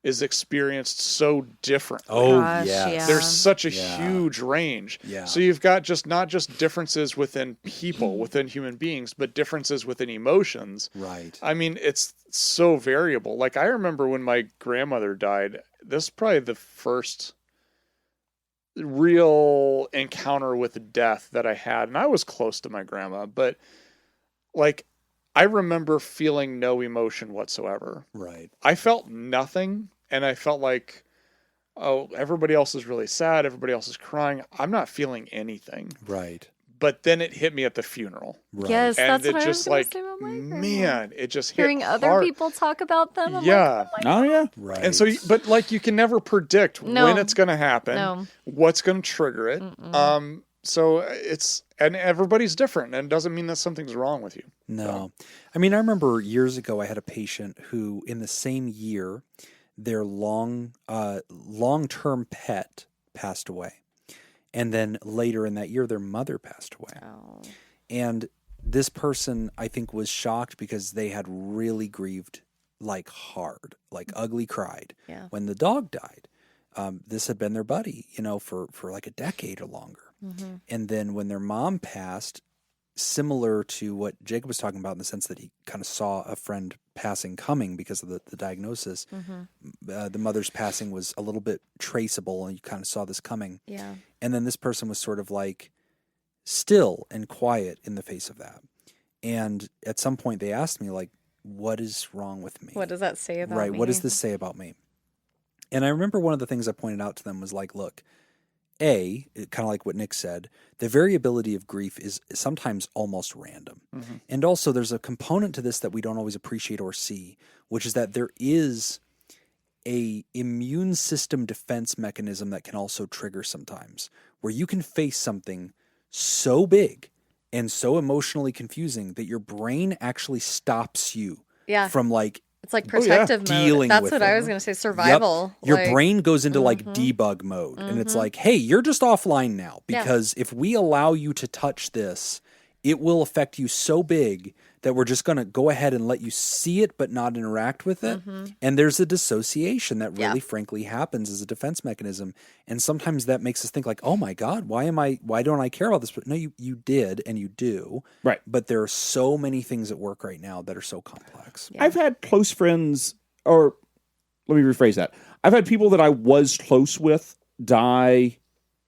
is experienced so differently. Oh, yeah. There's such a huge range. Yeah. So you've got not just differences within people, within human beings, but differences within emotions. Right. I mean, it's so variable. Like, I remember when my grandmother died, this is probably the first real encounter with death that I had. And I was close to my grandma, but like, I remember feeling no emotion whatsoever. Right. I felt nothing. And I felt like, everybody else is really sad. Everybody else is crying. I'm not feeling anything. Right. But then it hit me at the funeral. Right. Yes, And that's it what I was just going like, to say about my grandma. man, it just hit Hearing other hard. people talk about them. I'm Yeah. Like, Oh yeah. Right. And so, but like you can never predict No. when it's going to happen, No. what's going to trigger it. So it's, and everybody's different, and it doesn't mean that something's wrong with you. No. I mean, I remember years ago I had a patient who in the same year, their long-term pet passed away. And then later in that year, their mother passed away. Oh. And this person, I think, was shocked because they had really grieved like hard, like ugly cried Yeah. when the dog died. This had been their buddy, for like a decade or longer. Mm-hmm. And then when their mom passed, similar to what Jacob was talking about in the sense that he kind of saw a friend passing coming because of the diagnosis, the mother's passing was a little bit traceable and you kind of saw this coming. Yeah. And then this person was sort of like still and quiet in the face of that. And at some point they asked me, like, what is wrong with me? What does that say about Right. me? What does this say about me? And I remember one of the things I pointed out to them was like, look, kind of like what Nick said, the variability of grief is sometimes almost random. And also there's a component to this that we don't always appreciate or see, which is that there is a immune system defense mechanism that can also trigger sometimes, where you can face something so big and so emotionally confusing that your brain actually stops you Yeah. from like It's like protective mode. dealing That's with what it. I was going to say. Survival. Your Like, brain goes into like debug mode and it's like, hey, you're just offline now because if we allow you to touch this, it will affect you so big that we're just going to go ahead and let you see it but not interact with it. And there's a dissociation that really frankly happens as a defense mechanism. And sometimes that makes us think like, oh my God, why don't I care about this? But no, you did and you do. Right. But there are so many things at work right now that are so complex. Yeah. I've had close friends, or let me rephrase that. I've had people that I was close with die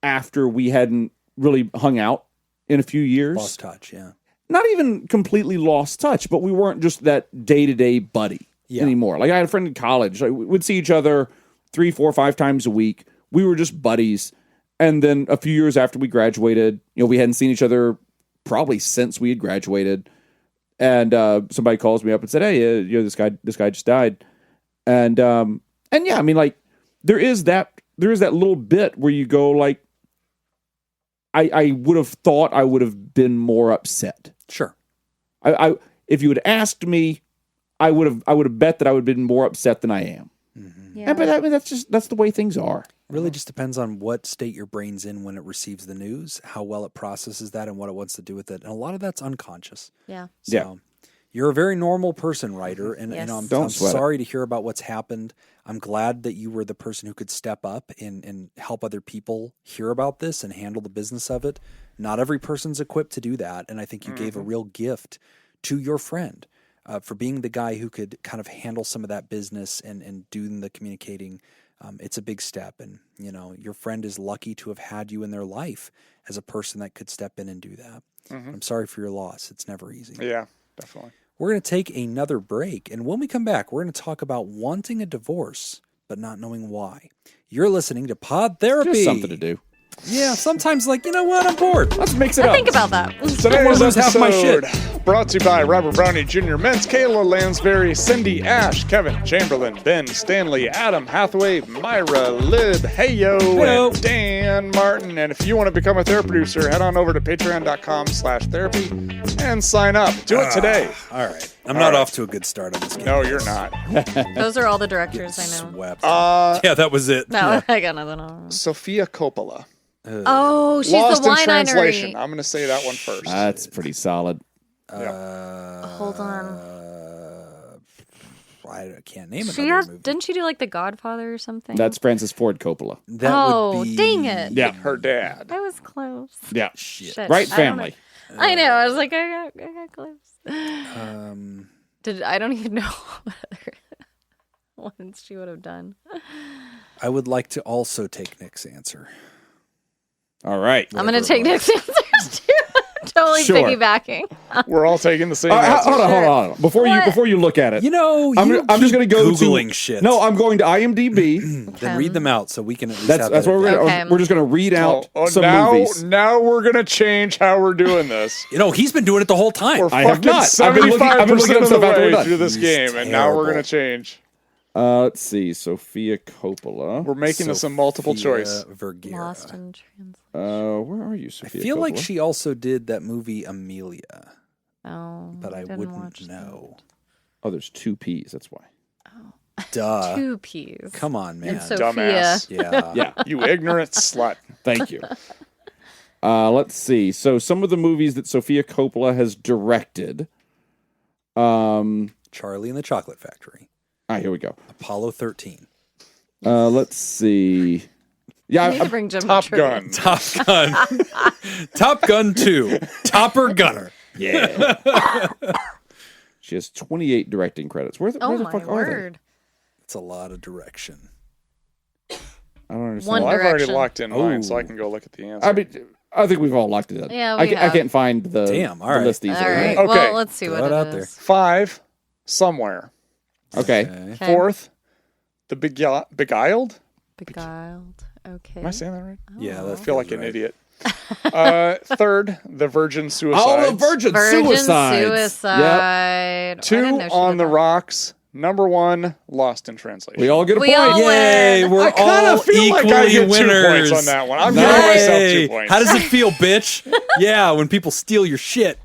after we hadn't really hung out in a few years. Lost touch, yeah. Not even completely lost touch, but we weren't just that day-to-day buddy anymore. Like I had a friend in college. Like, we'd see each other 3, 4, 5 times a week. We were just buddies. And then a few years after we graduated, we hadn't seen each other probably since we had graduated. And somebody calls me up and said, "Hey, this guy just died." And yeah, I mean, like there is that little bit where you go like, I would have thought I would have been more upset. Sure. I if you had asked me, I would have bet that I would have been more upset than I am. Yeah. But I mean, that's the way things are. Really just depends on what state your brain's in when it receives the news, how well it processes that, and what it wants to do with it. And a lot of that's unconscious. Yeah. So you're a very normal person, Ryder, and Yes. I'm Don't sweat it. sorry to hear about what's happened. I'm glad that you were the person who could step up and help other people hear about this and handle the business of it. Not every person's equipped to do that, and I think you gave a real gift to your friend for being the guy who could kind of handle some of that business and do the communicating. It's a big step, and your friend is lucky to have had you in their life as a person that could step in and do that. I'm sorry for your loss. It's never easy. Yeah, definitely. We're going to take another break, and when we come back, we're going to talk about wanting a divorce but not knowing why. You're listening to Pod Therapy. Just something to do. Yeah, sometimes like, you know what, I'm bored. Let's mix it up. Think about that. Today's lose half my shit. episode brought to you by Robert Brownie Jr., Mentz, Kayla Lansbury, Cindy Ash, Kevin Chamberlain, Ben Stanley, Adam Hathaway, Myra, Lib, Heyo, Heyo. and Dan Martin. And if you want to become a therapy producer, head on over to patreon.com/therapy and sign up. Do it today. All right. I'm not off to a good start on this game. No, you're not. Those are all the directors I know. Swept. Yeah, that was it. No, I got nothing on. Sophia Coppola. Oh, she's Lost the in wine translation. I'm going to say that one first. That's pretty solid. Hold on. I can't name She another has, movie. didn't she do like The Godfather or something? That's Francis Ford Coppola. That oh, would be... dang it. Yeah. Her dad. I was close. Yeah. Shit. Right I don't family. know. I know. I was like, I got close. I don't even know what other ones she would have done. I would like to also take Nick's answer. All right. I'm going to take Whatever it Nick's answers too. totally Sure. piggybacking. We're all taking the same Hold answer. on, hold on. Before you look at it, You know, I'm just going to go Googling to shit. No, I'm going to IMDb. Then read them out so we can at least That's have what we're Okay. we're just going to read out some movies. Now we're gonna change how we're doing this. You know, he's been doing it the whole time. We're I have fucking not. I've been looking- I've been looking 75% up of the stuff after we're way done. through this He's game, and now we're terrible. gonna change. Let's see. Sofia Coppola. We're making this a multiple choice. Vergara. Lost in translation. Where are you, I Sofia feel like Coppola? she also did that movie Amelia, Oh, but I didn't wouldn't watch know. Oh, there's 2 P's. That's why. Duh. 2 P's. Come on, man. And Sophia. Dumbass. Yeah. Yeah. You ignorant slut. Thank you. Let's see. So some of the movies that Sofia Coppola has directed. Charlie and the Chocolate Factory. All right, here we go. Apollo 13. Let's see. Yeah, I need to bring Jim Top to trivia. Gun. Top Gun. Top Gun 2. Topper Gunner. yeah. She has 28 directing credits. Where the Oh fuck my are they? word. It's a lot of direction. I don't understand. One Well, I've already Direction. locked in mine, so I Oh. can go look at the answer. I mean, I think we've all locked it in. Yeah, I we have. can't find the, Damn, all the right. list easily. All right. Okay. Well, let's see Throw what it out it there. is. 5, Somewhere. Okay. Okay. 4th, The Beguiled. Beguiled. Okay. Am I saying that right? Yeah, I that feel like feels an right. idiot. 3rd, The Virgin Suicides. Oh, the Virgin Suicides. Suicide. 2, I didn't know she On did the that. Rocks. Number 1, Lost in Translation. We all get a We point. all Yay, win. we're I kind all of feel like equally I get winners. 2 points on that one. I'm Nice. giving myself 2 Hey, points. how does it feel, bitch? Yeah, when people steal your shit,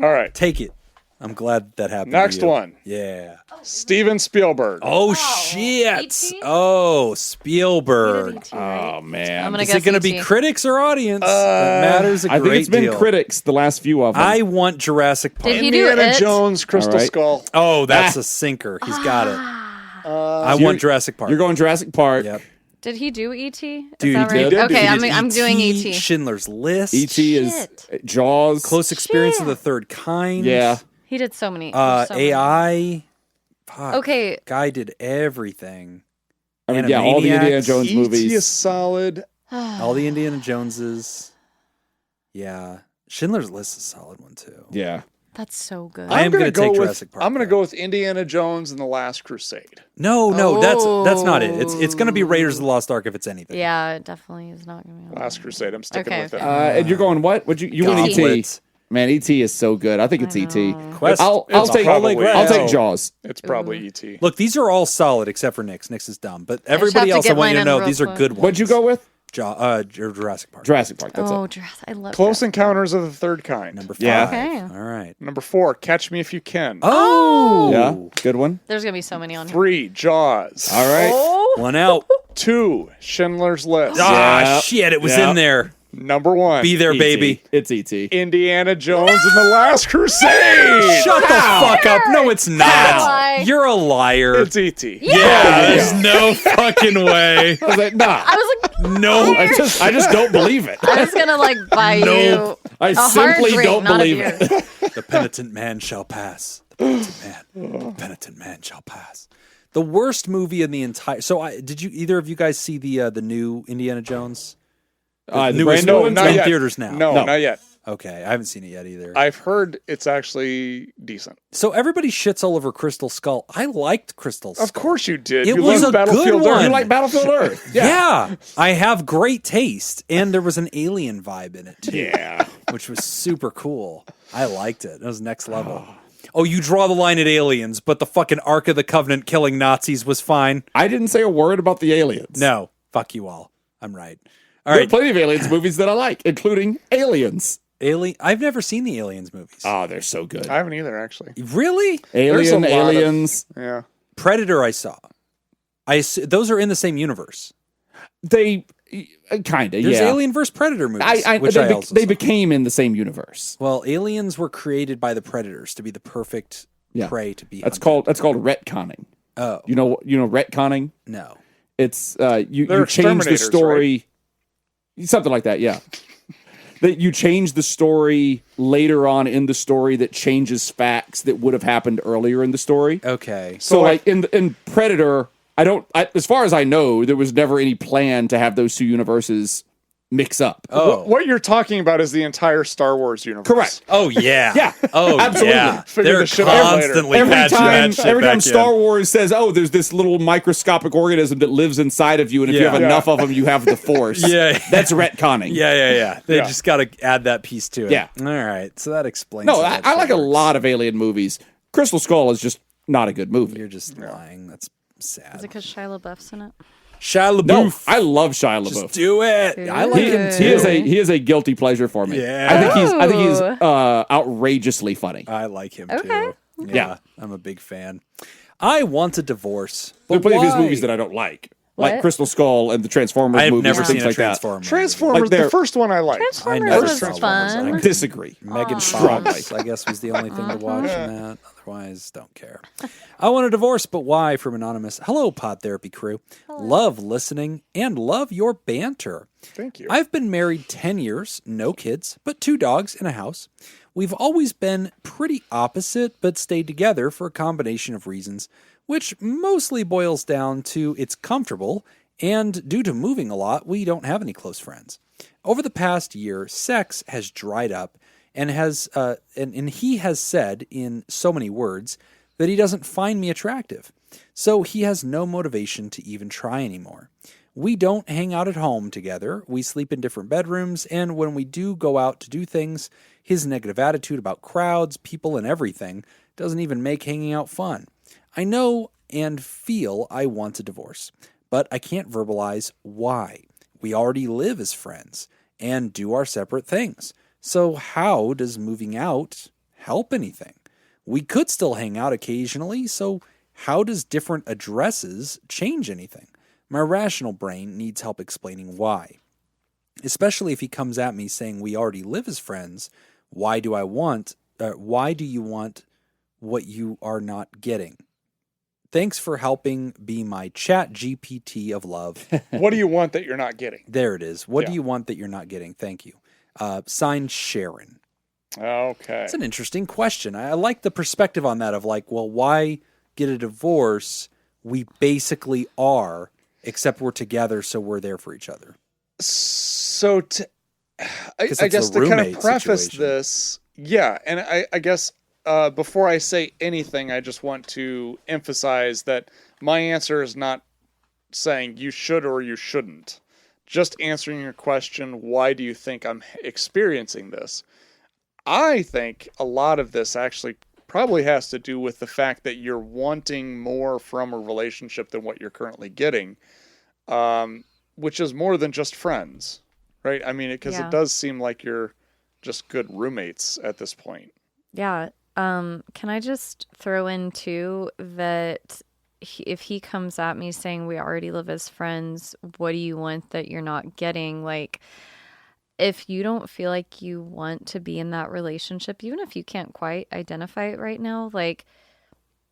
All right. take it. I'm glad that happened. Next to you. one. Yeah. Steven Spielberg. Oh, shit. E.T.? Oh, He Spielberg. did E.T., right? Oh, man. I'm gonna Is guess it going to be E.T.. critics or audience? that matters a I great think it's been deal. critics, the last few of them. I want Jurassic Park. Did he do Indiana it? Jones, Crystal All right. Skull. Oh, that's a sinker. He's got it. I you're- want Jurassic Park. You're going Jurassic Park. Yep. Did he do E.T.? Is Dude, that he right? did. Okay, He did I'm doing E E.T. Schindler's List. E.T. is Shit. Jaws. Close Experience of the Third Kind. Yeah. He did so many. there's so many. AI. Fuck. Okay. Guy did everything. I mean, yeah, all the Indiana Animaniacs. Jones E.T. movies. is solid. All the Indiana Joneses. Yeah. Schindler's List is a solid one, too. Yeah. That's so good. I am gonna going to take go with- Jurassic Park. I'm going to though. go with Indiana Jones and the Last Crusade. No, that's not it. It's going to be Raiders of the Lost Ark if it's anything. Yeah, it definitely is not going to be. Last Crusade. I'm sticking Okay, with okay. it. And you're going what? Would you went E.T. Goblet. Man, E.T. is so good. I think it's E.T. Quest. I'll It's take probably I'll take E.T.. Jaws. It's probably E.T. Look, these are all solid except for Nick's. Nick's is dumb. But everybody have to else, I get want you to mine know in these real are quick. good ones. What'd you go with? Jurassic Park. Jurassic Park. That's Oh, it. Jurassic! I love Close Jurassic. Encounters of the Third Kind. Number 5. Yeah. Okay. All right. Number 4, Catch Me If You Can. Oh. Yeah, good one. There's gonna be so many on here. 3, Jaws. All right. Oh, One out. 2, Schindler's List. Ah, Yeah. shit. It was Yeah. in there. Number 1, Be there, E.T.. baby. It's E.T. Indiana Jones and the Last Crusade. Shut the fuck up. No, it's not. Lie. You're a liar. It's E.T. yeah, there's no fucking way. I was like, nah. I was like, No. I just don't believe it. I was gonna like buy Nope. you. I a hard simply drink, don't not a believe beer. it. The penitent man shall pass. The penitent man shall pass. The worst movie in the entire. So, did you either of you guys see the new Indiana Jones? The newest brand new one? ones? not in yet. theaters now. No, No. not yet. Okay, I haven't seen it yet either. I've heard it's actually decent. So everybody shits all over Crystal Skull. I liked Crystal Skull. Of course you did. It you was loved a good Battlefield one. Earth. You like Battlefield Earth? Yeah, I have great taste, and there was an alien vibe in it too. Yeah. Which was super cool. I liked it. It was next level. Oh, you draw the line at aliens, but the fucking Ark of the Covenant killing Nazis was fine. I didn't say a word about the aliens. No, fuck you all. I'm right. All There are right, plenty of aliens movies that I like, including Aliens. Alien. I've never seen the Aliens movies. Oh, they're so good. I haven't either, actually. Really? There's a lot of- Aliens. Yeah. Predator. I saw. Those are in the same universe. They kind of, There's yeah. Alien vs Predator movies, which they, I also they saw. became in the same universe. Well, aliens were created by the predators to be the perfect Yeah. prey to be. That's hunted. called retconning. Oh You know retconning? no. It's They're you change the exterminators, story, something like that. Yeah, that you change the story later on in the story that changes facts that would have happened earlier in the story. Okay. So like in Predator, as far as I know, there was never any plan to have those two universes mix up. Oh. What you're talking about is the entire Star Wars universe. Correct. Oh yeah. Yeah. Oh Absolutely. yeah. Figure They're this shit out later. constantly Every patching time, that shit every time back Star in. Wars says, "Oh, there's this little microscopic organism that lives inside of you, and if you Yeah. have enough of them, you have the Force." Yeah. That's retconning. Yeah. They Yeah. just got to add that piece to it. Yeah. All right. So that explains. No, how I that like shit a works. lot of Alien movies. Crystal Skull is just not a good movie. You're just lying. That's Is sad. it because Shia LaBeouf's in it? Shia LaBeouf. No, I love Shia LaBeouf. Just do it. I like him too. He is a guilty pleasure for me. Yeah. I think he's outrageously funny. I like him Okay. too. Yeah. I'm a big fan. I want a divorce. There are But plenty of his why? movies that I don't like What? Crystal Skull and the Transformers I've movies never and seen things a like that. Transformers. Transformers, Like they're- the first one I liked. Transformers never was saw one. fun. I disagree. Megan Strongly. Fox, I guess, was the only thing to watch in that. Otherwise, don't care. I want a divorce, but why? From Anonymous. Hello, Pod Therapy crew. Love listening and love your banter. Thank you. I've been married 10 years, no kids, but 2 dogs in a house. We've always been pretty opposite, but stayed together for a combination of reasons, which mostly boils down to it's comfortable, and due to moving a lot, we don't have any close friends. Over the past year, sex has dried up, and he has said in so many words that he doesn't find me attractive. So he has no motivation to even try anymore. We don't hang out at home together. We sleep in different bedrooms, and when we do go out to do things, his negative attitude about crowds, people, and everything doesn't even make hanging out fun. I know and feel I want a divorce, but I can't verbalize why. We already live as friends and do our separate things. So how does moving out help anything? We could still hang out occasionally, so how does different addresses change anything? My rational brain needs help explaining why. Especially if he comes at me saying we already live as friends, why do you want what you are not getting? Thanks for helping be my chat GPT of love. What do you want that you're not getting? There it is. What do Yeah. you want that you're not getting? Thank you. Signed Sharon. Okay. It's an interesting question. I like the perspective on that of like, well, why get a divorce? We basically are, except we're together, so we're there for each other. So I 'Cause I it's guess a to kind of roommate preface situation. this, yeah, and I guess before I say anything, I just want to emphasize that my answer is not saying you should or you shouldn't. Just answering your question, why do you think I'm experiencing this? I think a lot of this actually probably has to do with the fact that you're wanting more from a relationship than what you're currently getting, which is more than just friends, right? I mean, because Yeah. it does seem like you're just good roommates at this point. Yeah. Can I just throw in too that if he comes at me saying we already live as friends, what do you want that you're not getting? Like, if you don't feel like you want to be in that relationship, even if you can't quite identify it right now, like,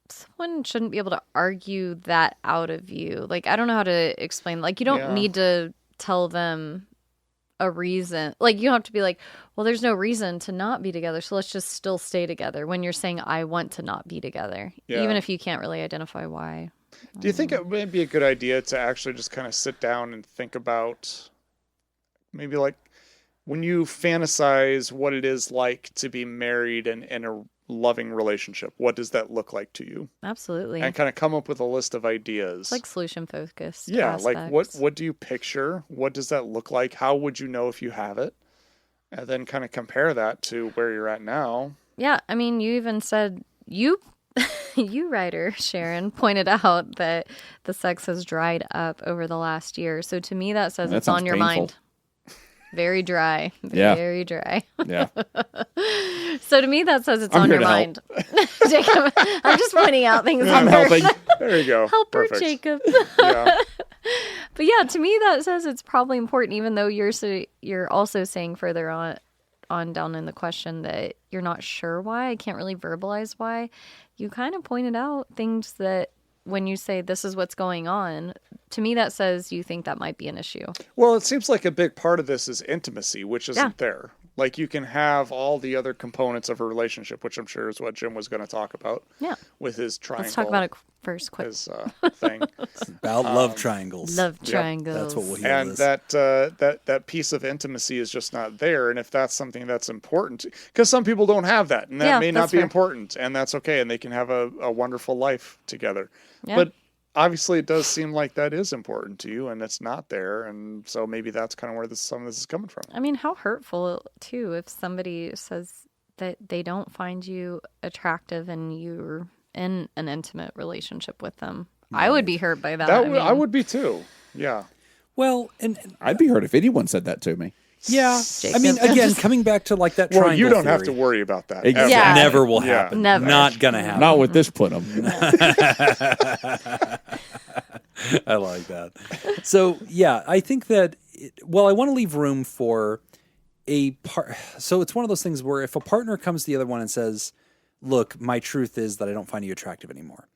someone shouldn't be able to argue that out of you. Like, I don't know how to explain. Like, you don't Yeah. need to tell them a reason. Like, you don't have to be like, well, there's no reason to not be together, so let's just still stay together when you're saying I want to not be together, Yeah. even if you can't really identify why. Do you think it would be a good idea to actually just kind of sit down and think about maybe like when you fantasize what it is like to be married and in a loving relationship, what does that look like to you? Absolutely. And kind of come up with a list of ideas. It's like solution focused. Yeah, like aspects. what do you picture? What does that look like? How would you know if you have it? And then kind of compare that to where you're at now. Yeah, I mean, you even said you writer Sharon pointed out that the sex has dried up over the last year. So to me that says That it's on sounds your painful. mind. Very dry. Yeah. Very dry. Yeah. So to me that says it's I'm on here your to mind. Jacob, I'm just pointing out things I'm on her. helping. There you go. Help her, Perfect. Jacob. Yeah. But yeah, to me that says it's probably important, even though you're also saying further on down in the question that you're not sure why. I can't really verbalize why. You kind of pointed out things that when you say this is what's going on, to me that says you think that might be an issue. Well, it seems like a big part of this is intimacy, which isn't Yeah. there. Like you can have all the other components of a relationship, which I'm sure is what Jim was going to talk about. Yeah. With his triangle. Let's talk about it first, quick. His thing. It's about love triangles. Love triangles. That's what we'll hear. And Liz. that piece of intimacy is just not there. And if that's something that's important, because some people don't have that, and that may not that's be fair. important, and that's okay, and they can have a wonderful life together. Yeah. But obviously, it does seem like that is important to you, and it's not there, and so maybe that's kind of where some of this is coming from. I mean, how hurtful, too, if somebody says that they don't find you attractive and you're in an intimate relationship with them. I would be hurt by that. I would be too. Yeah. Well, and I'd be hurt if anyone said that to me. yeah, Jacob. I mean, again, coming back to like that triangle Well, you don't have to theory, worry about that. Exactly. ever. Yeah. never will Yeah. happen. Never. Not gonna happen. Not with this plenum. I like that. So yeah, I think that. I want to leave room for a part. So it's one of those things where if a partner comes to the other one and says, "Look, my truth is that I don't find you attractive anymore."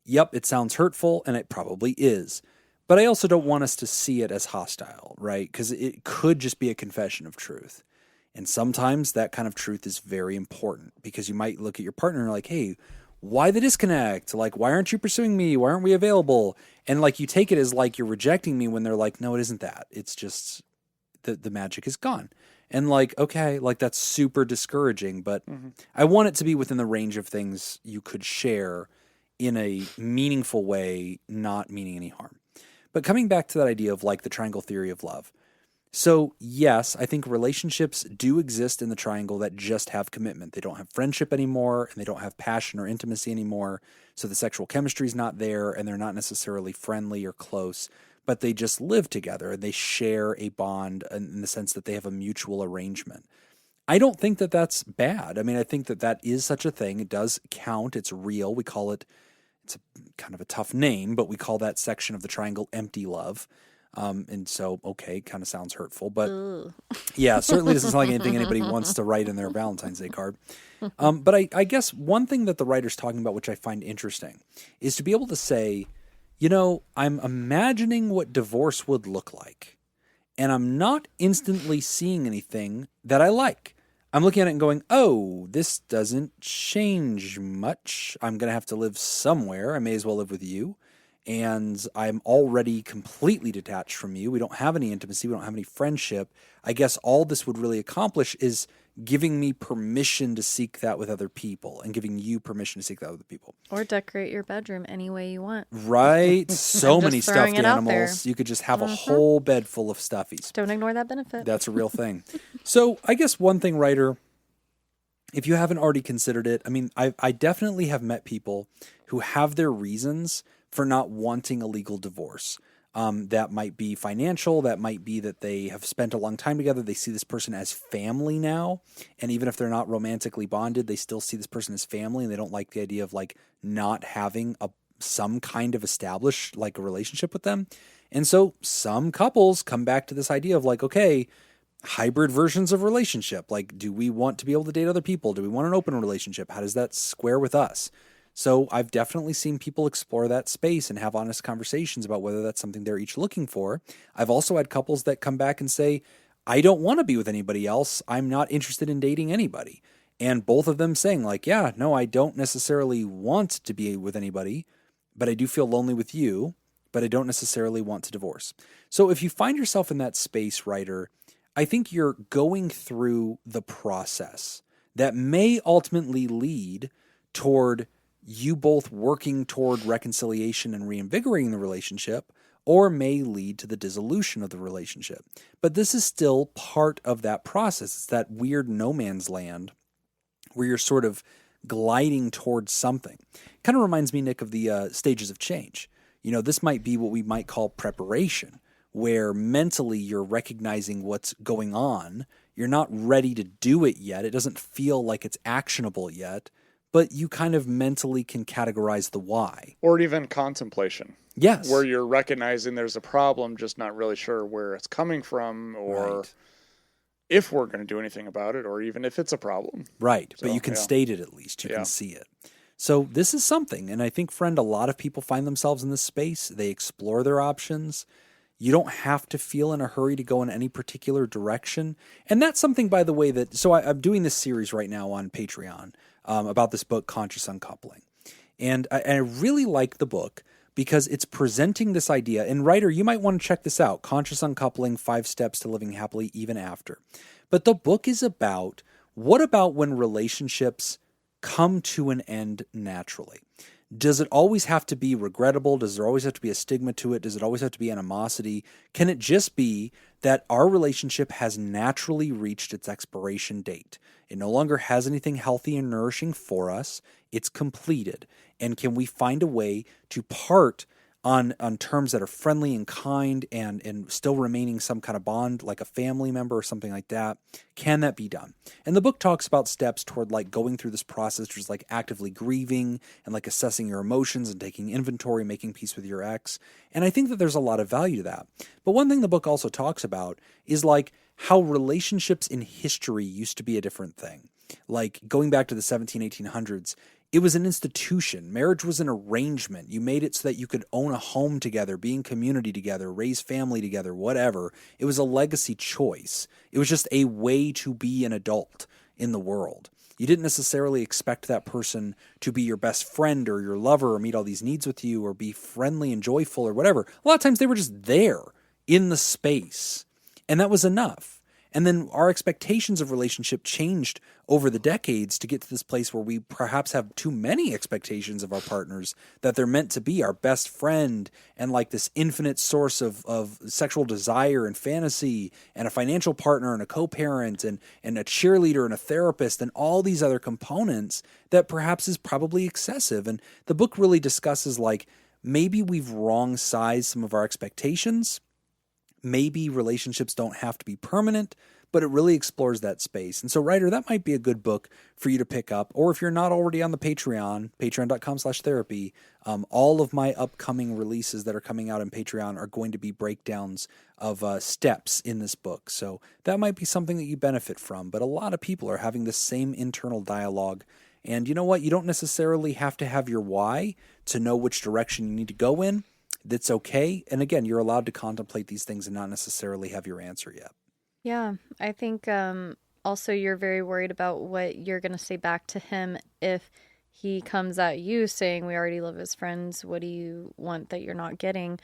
Yep, it sounds hurtful, and it probably is. But I also don't want us to see it as hostile, right? Because it could just be a confession of truth. And sometimes that kind of truth is very important because you might look at your partner and like, hey, why the disconnect? Like, why aren't you pursuing me? Why aren't we available? And like, you take it as like you're rejecting me when they're like, no, it isn't that. It's just the magic is gone. And like, okay, like that's super discouraging, but I want it to be within the range of things you could share in a meaningful way, not meaning any harm. But coming back to that idea of like the triangle theory of love. So yes, I think relationships do exist in the triangle that just have commitment. They don't have friendship anymore, and they don't have passion or intimacy anymore. So the sexual chemistry is not there, and they're not necessarily friendly or close, but they just live together and they share a bond in the sense that they have a mutual arrangement. I don't think that that's bad. I mean, I think that that is such a thing. It does count. It's real. We call it, it's a kind of a tough name, but we call that section of the triangle empty love. And so, okay, kind of sounds hurtful, but yeah, certainly doesn't sound like anything anybody wants to write in their Valentine's Day card. But I guess one thing that the writer's talking about, which I find interesting, is to be able to say, you know, I'm imagining what divorce would look like, and I'm not instantly seeing anything that I like. I'm looking at it and going, oh, this doesn't change much. I'm going to have to live somewhere. I may as well live with you. And I'm already completely detached from you. We don't have any intimacy. We don't have any friendship. I guess all this would really accomplish is giving me permission to seek that with other people and giving you permission to seek that with other people. Or decorate your bedroom any way you want. Right? So I'm many just throwing stuffed it out there. animals. You could just have a whole bed full of stuffies. Don't ignore that benefit. That's a real thing. So I guess one thing, writer, if you haven't already considered it, I mean, I definitely have met people who have their reasons for not wanting a legal divorce. That might be financial. That might be that they have spent a long time together. They see this person as family now. And even if they're not romantically bonded, they still see this person as family. And they don't like the idea of like not having some kind of established like a relationship with them. And so some couples come back to this idea of like, okay, hybrid versions of relationship. Like, do we want to be able to date other people? Do we want an open relationship? How does that square with us? So I've definitely seen people explore that space and have honest conversations about whether that's something they're each looking for. I've also had couples that come back and say, I don't want to be with anybody else. I'm not interested in dating anybody. And both of them saying like, yeah, no, I don't necessarily want to be with anybody, but I do feel lonely with you, but I don't necessarily want to divorce. So if you find yourself in that space, writer, I think you're going through the process that may ultimately lead toward you both working toward reconciliation and reinvigorating the relationship, or may lead to the dissolution of the relationship. But this is still part of that process. It's that weird no man's land where you're sort of gliding towards something. Kind of reminds me, Nick, of the stages of change. You know, this might be what we might call preparation, where mentally you're recognizing what's going on. You're not ready to do it yet. It doesn't feel like it's actionable yet, but you kind of mentally can categorize the why. Or even contemplation. Yes. Where you're recognizing there's a problem, just not really sure where it's coming from, or Right. if we're going to do anything about it, or even if it's a problem. Right. But So, you can yeah. state it at least. You Yeah. can see it. So this is something. And I think, friend, a lot of people find themselves in this space. They explore their options. You don't have to feel in a hurry to go in any particular direction. And that's something, by the way, so I'm doing this series right now on Patreon about this book, Conscious Uncoupling. And I really like the book because it's presenting this idea. And writer, you might want to check this out, Conscious Uncoupling, 5 Steps to Living Happily Even After. But the book is about, what about when relationships come to an end naturally? Does it always have to be regrettable? Does there always have to be a stigma to it? Does it always have to be animosity? Can it just be that our relationship has naturally reached its expiration date? It no longer has anything healthy and nourishing for us. It's completed. And can we find a way to part on terms that are friendly and kind and still remaining some kind of bond, like a family member or something like that? Can that be done? And the book talks about steps toward like going through this process, which is like actively grieving and like assessing your emotions and taking inventory, making peace with your ex. And I think that there's a lot of value to that. But one thing the book also talks about is like how relationships in history used to be a different thing. Like going back to the 1800s, it was an institution. Marriage was an arrangement. You made it so that you could own a home together, be in community together, raise family together, whatever. It was a legacy choice. It was just a way to be an adult in the world. You didn't necessarily expect that person to be your best friend or your lover or meet all these needs with you or be friendly and joyful or whatever. A lot of times they were just there in the space, and that was enough. And then our expectations of relationship changed over the decades to get to this place where we perhaps have too many expectations of our partners, that they're meant to be our best friend and like this infinite source of sexual desire and fantasy and a financial partner and a co-parent and a cheerleader and a therapist and all these other components that perhaps is probably excessive. And the book really discusses like maybe we've wrong sized some of our expectations. Maybe relationships don't have to be permanent, but it really explores that space. And so, writer, that might be a good book for you to pick up. Or if you're not already on the Patreon, patreon.com/therapy, all of my upcoming releases that are coming out on Patreon are going to be breakdowns of steps in this book. So that might be something that you benefit from. But a lot of people are having the same internal dialogue. And you know what? You don't necessarily have to have your why to know which direction you need to go in. That's okay. And again, you're allowed to contemplate these things and not necessarily have your answer yet. Yeah, I think also you're very worried about what you're going to say back to him if he comes at you saying, we already live as friends. What do you want that you're not getting?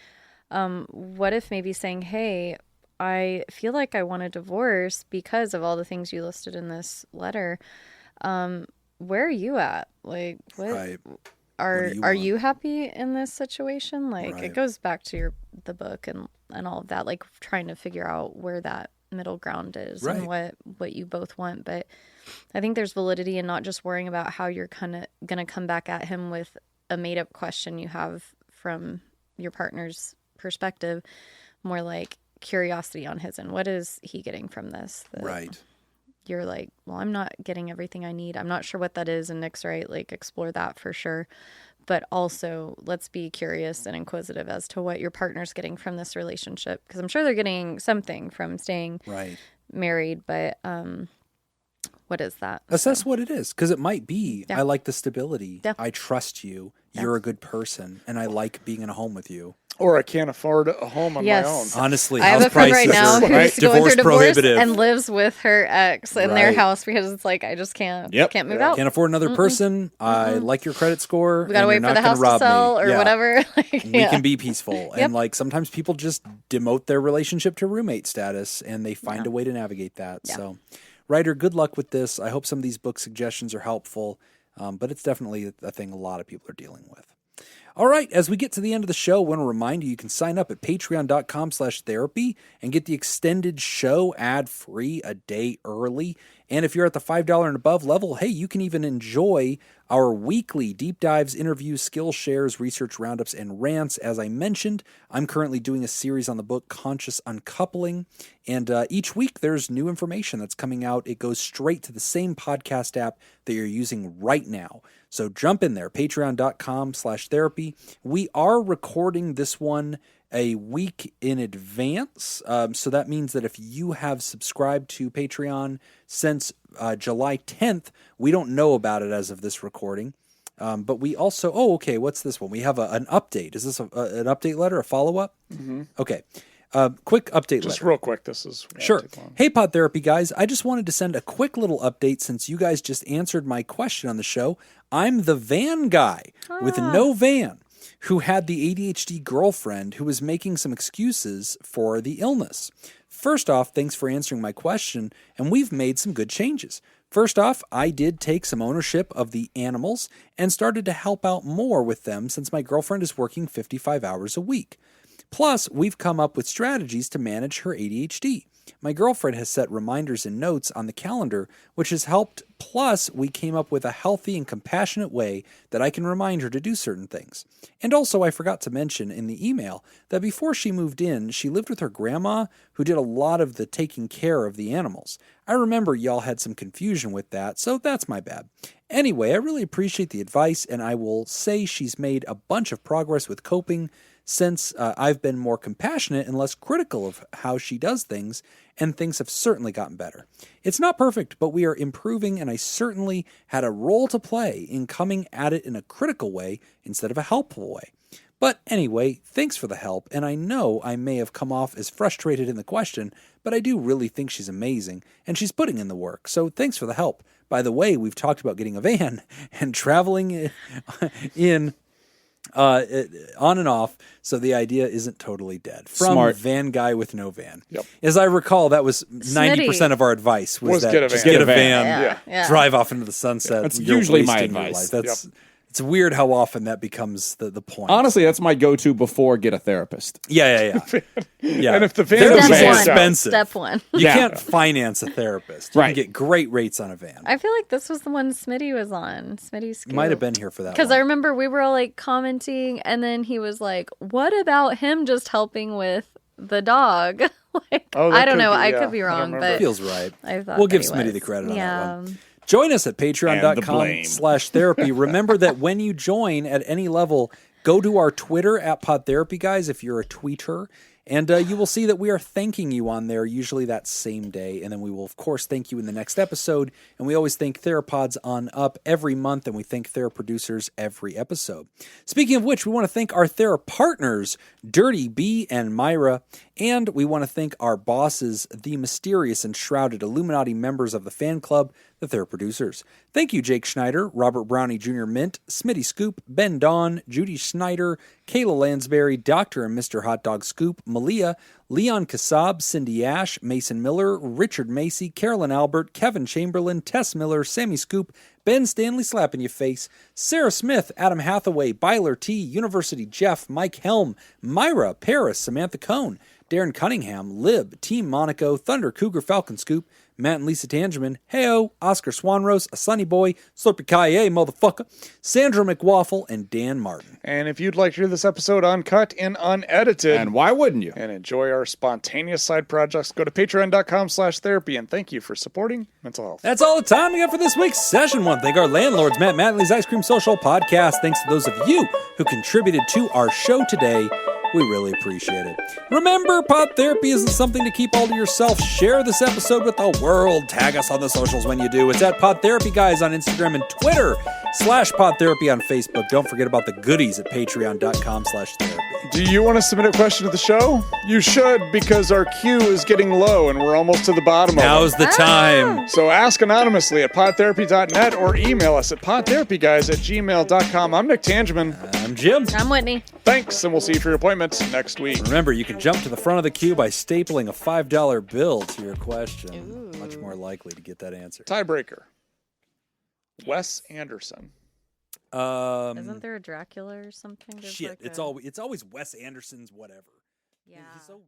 What if maybe saying, hey, I feel like I want a divorce because of all the things you listed in this letter. Where are you at? Like, what? Right. Are you happy in this situation? Like, Right. It goes back to the book and all of that, like trying to figure out where that middle ground is and what you both want. But I think there's validity in not just worrying about how you're kind of going to come back at him with a made up question you have from your partner's perspective, more like curiosity on his end. What is he getting from this? Right. You're like, well, I'm not getting everything I need. I'm not sure what that is. And Nick's right. Like, explore that for sure. But also, let's be curious and inquisitive as to what your partner's getting from this relationship. Because I'm sure they're getting something from staying married. But what is that? Assess what it is. Because it might be, Yeah. I like the stability. Yeah. I trust you. You're a good person. And I like being in a home with you. Or I can't afford a home on my own. Honestly, I have house a friend right prices now are who's going divorce through divorce prohibitive. and lives with her ex in their Right. house because it's like, I just can't move out. Can't afford another person. I like your credit score. We gotta and wait you're for not the gonna house to rob sell me. or Yeah. whatever. Like, We can be peaceful. And like sometimes people just demote their relationship to roommate status and they find a way to navigate that. Yeah. So, writer, good luck with this. I hope some of these book suggestions are helpful. But it's definitely a thing a lot of people are dealing with. All right, as we get to the end of the show, I want to remind you can sign up at patreon.com/therapy and get the extended show ad-free a day early. And if you're at the $5 and above level, hey, you can even enjoy our weekly deep dives, interviews, skill shares, research roundups, and rants. As I mentioned, I'm currently doing a series on the book Conscious Uncoupling. And each week there's new information that's coming out. It goes straight to the same podcast app that you're using right now. So jump in there, patreon.com/therapy. We are recording this one a week in advance. So that means that if you have subscribed to Patreon since July 10th, we don't know about it as of this recording. But we also, what's this one? We have an update. Is this an update letter, a follow-up? Mm-hmm. Okay. Quick update Just letter. real quick, this is won't Sure. take long. Hey, Pod Therapy guys. I just wanted to send a quick little update since you guys just answered my question on the show. I'm the van guy with no van who had the ADHD girlfriend who was making some excuses for the illness. First off, thanks for answering my question, and we've made some good changes. First off, I did take some ownership of the animals and started to help out more with them since my girlfriend is working 55 hours a week. Plus, we've come up with strategies to manage her ADHD. My girlfriend has set reminders and notes on the calendar, which has helped. Plus, we came up with a healthy and compassionate way that I can remind her to do certain things. And also, I forgot to mention in the email that before she moved in, she lived with her grandma, who did a lot of the taking care of the animals. I remember y'all had some confusion with that, so that's my bad. Anyway, I really appreciate the advice, and I will say she's made a bunch of progress with coping since I've been more compassionate and less critical of how she does things, and things have certainly gotten better. It's not perfect, but we are improving, and I certainly had a role to play in coming at it in a critical way instead of a helpful way. But anyway, thanks for the help, and I know I may have come off as frustrated in the question, but I do really think she's amazing, and she's putting in the work, so thanks for the help. By the way, we've talked about getting a van and traveling in on and off, so the idea isn't totally dead. From Smart. Van Guy with no van. Yep. As I recall, that was 90% of our advice was that get a just van. get a Get a van, van. Yeah. drive off into the sunset. That's You're usually my wasting your advice. life. That's It's weird how often that becomes the point. Honestly, that's my go-to before get a therapist. Yeah. Yeah. And if the van Therapy's doesn't Step work one. out- expensive. Step one. You Yeah. can't finance a therapist. You Right. can get great rates on a van. I feel like this was the one Smitty was on. Smitty's Scoop. Might have been here for that Because one. I remember we were all like commenting, and then he was like, "What about him just helping with the dog?" Like, Oh, that I don't could know. be, I yeah. could be I don't wrong, remember. but Feels right. I thought We'll that give he Smitty was. the credit on yeah. that one. Join us at And the patreon.com/therapy. Remember that when you join at any level, go to our Twitter at PodTherapyGuys if you're a tweeter. And you will see that we are thanking you on there, usually that same day. And then we will, of course, thank you in the next episode. And we always thank Theropods on up every month, and we thank Theraproducers every episode. Speaking of which, we want to thank our Therapartners, Dirty B and Myra. And we want to thank our bosses, the mysterious and shrouded Illuminati members of the fan club, the Theraproducers. Thank you, Jake Schneider, Robert Brownie Jr. Mint, Smitty Scoop, Ben Don, Judy Schneider, Kayla Lansbury, Dr. and Mr. Hot Dog Scoop, Malia, Leon Kassab, Cindy Ash, Mason Miller, Richard Macy, Carolyn Albert, Kevin Chamberlain, Tess Miller, Sammy Scoop, Ben Stanley Slapping Your Face, Sarah Smith, Adam Hathaway, Byler T, University Jeff, Mike Helm, Myra, Paris, Samantha Cohn, Darren Cunningham, Lib, Team Monaco, Thunder Cougar Falcon Scoop, Matt and Lisa Tangerman, Heyo, Oscar Swanrose, A Sunny Boy, Slurpy Kaye, motherfucker, Sandra McWaffle, and Dan Martin. And if you'd like to hear this episode uncut and unedited And why wouldn't you? and enjoy our spontaneous side projects, go to patreon.com/therapy. And thank you for supporting mental health. That's all the time we got for this week's session. One, thank our landlords, Matt Mattingly's Ice Cream Social Podcast. Thanks to those of you who contributed to our show today. We really appreciate it. Remember, Pod Therapy isn't something to keep all to yourself. Share this episode with the world. Tag us on the socials when you do. It's at PodTherapyGuys on Instagram and Twitter, /PodTherapy on Facebook. Don't forget about the goodies at patreon.com/therapy. Do you want to submit a question to the show? You should, because our queue is getting low and we're almost to the bottom of Now's it. the time. So ask anonymously at podtherapy.net or email us at podtherapyguys@gmail.com. I'm Nick Tangeman. I'm Jim. I'm Whitney. Thanks, and we'll see you for your appointments next week. Remember, you can jump to the front of the queue by stapling a $5 bill to your question. Much more likely to get that answer. Tiebreaker. Wes Anderson. Isn't there a Dracula or something? There's Shit, like it's always Wes Anderson's whatever. Yeah. He's so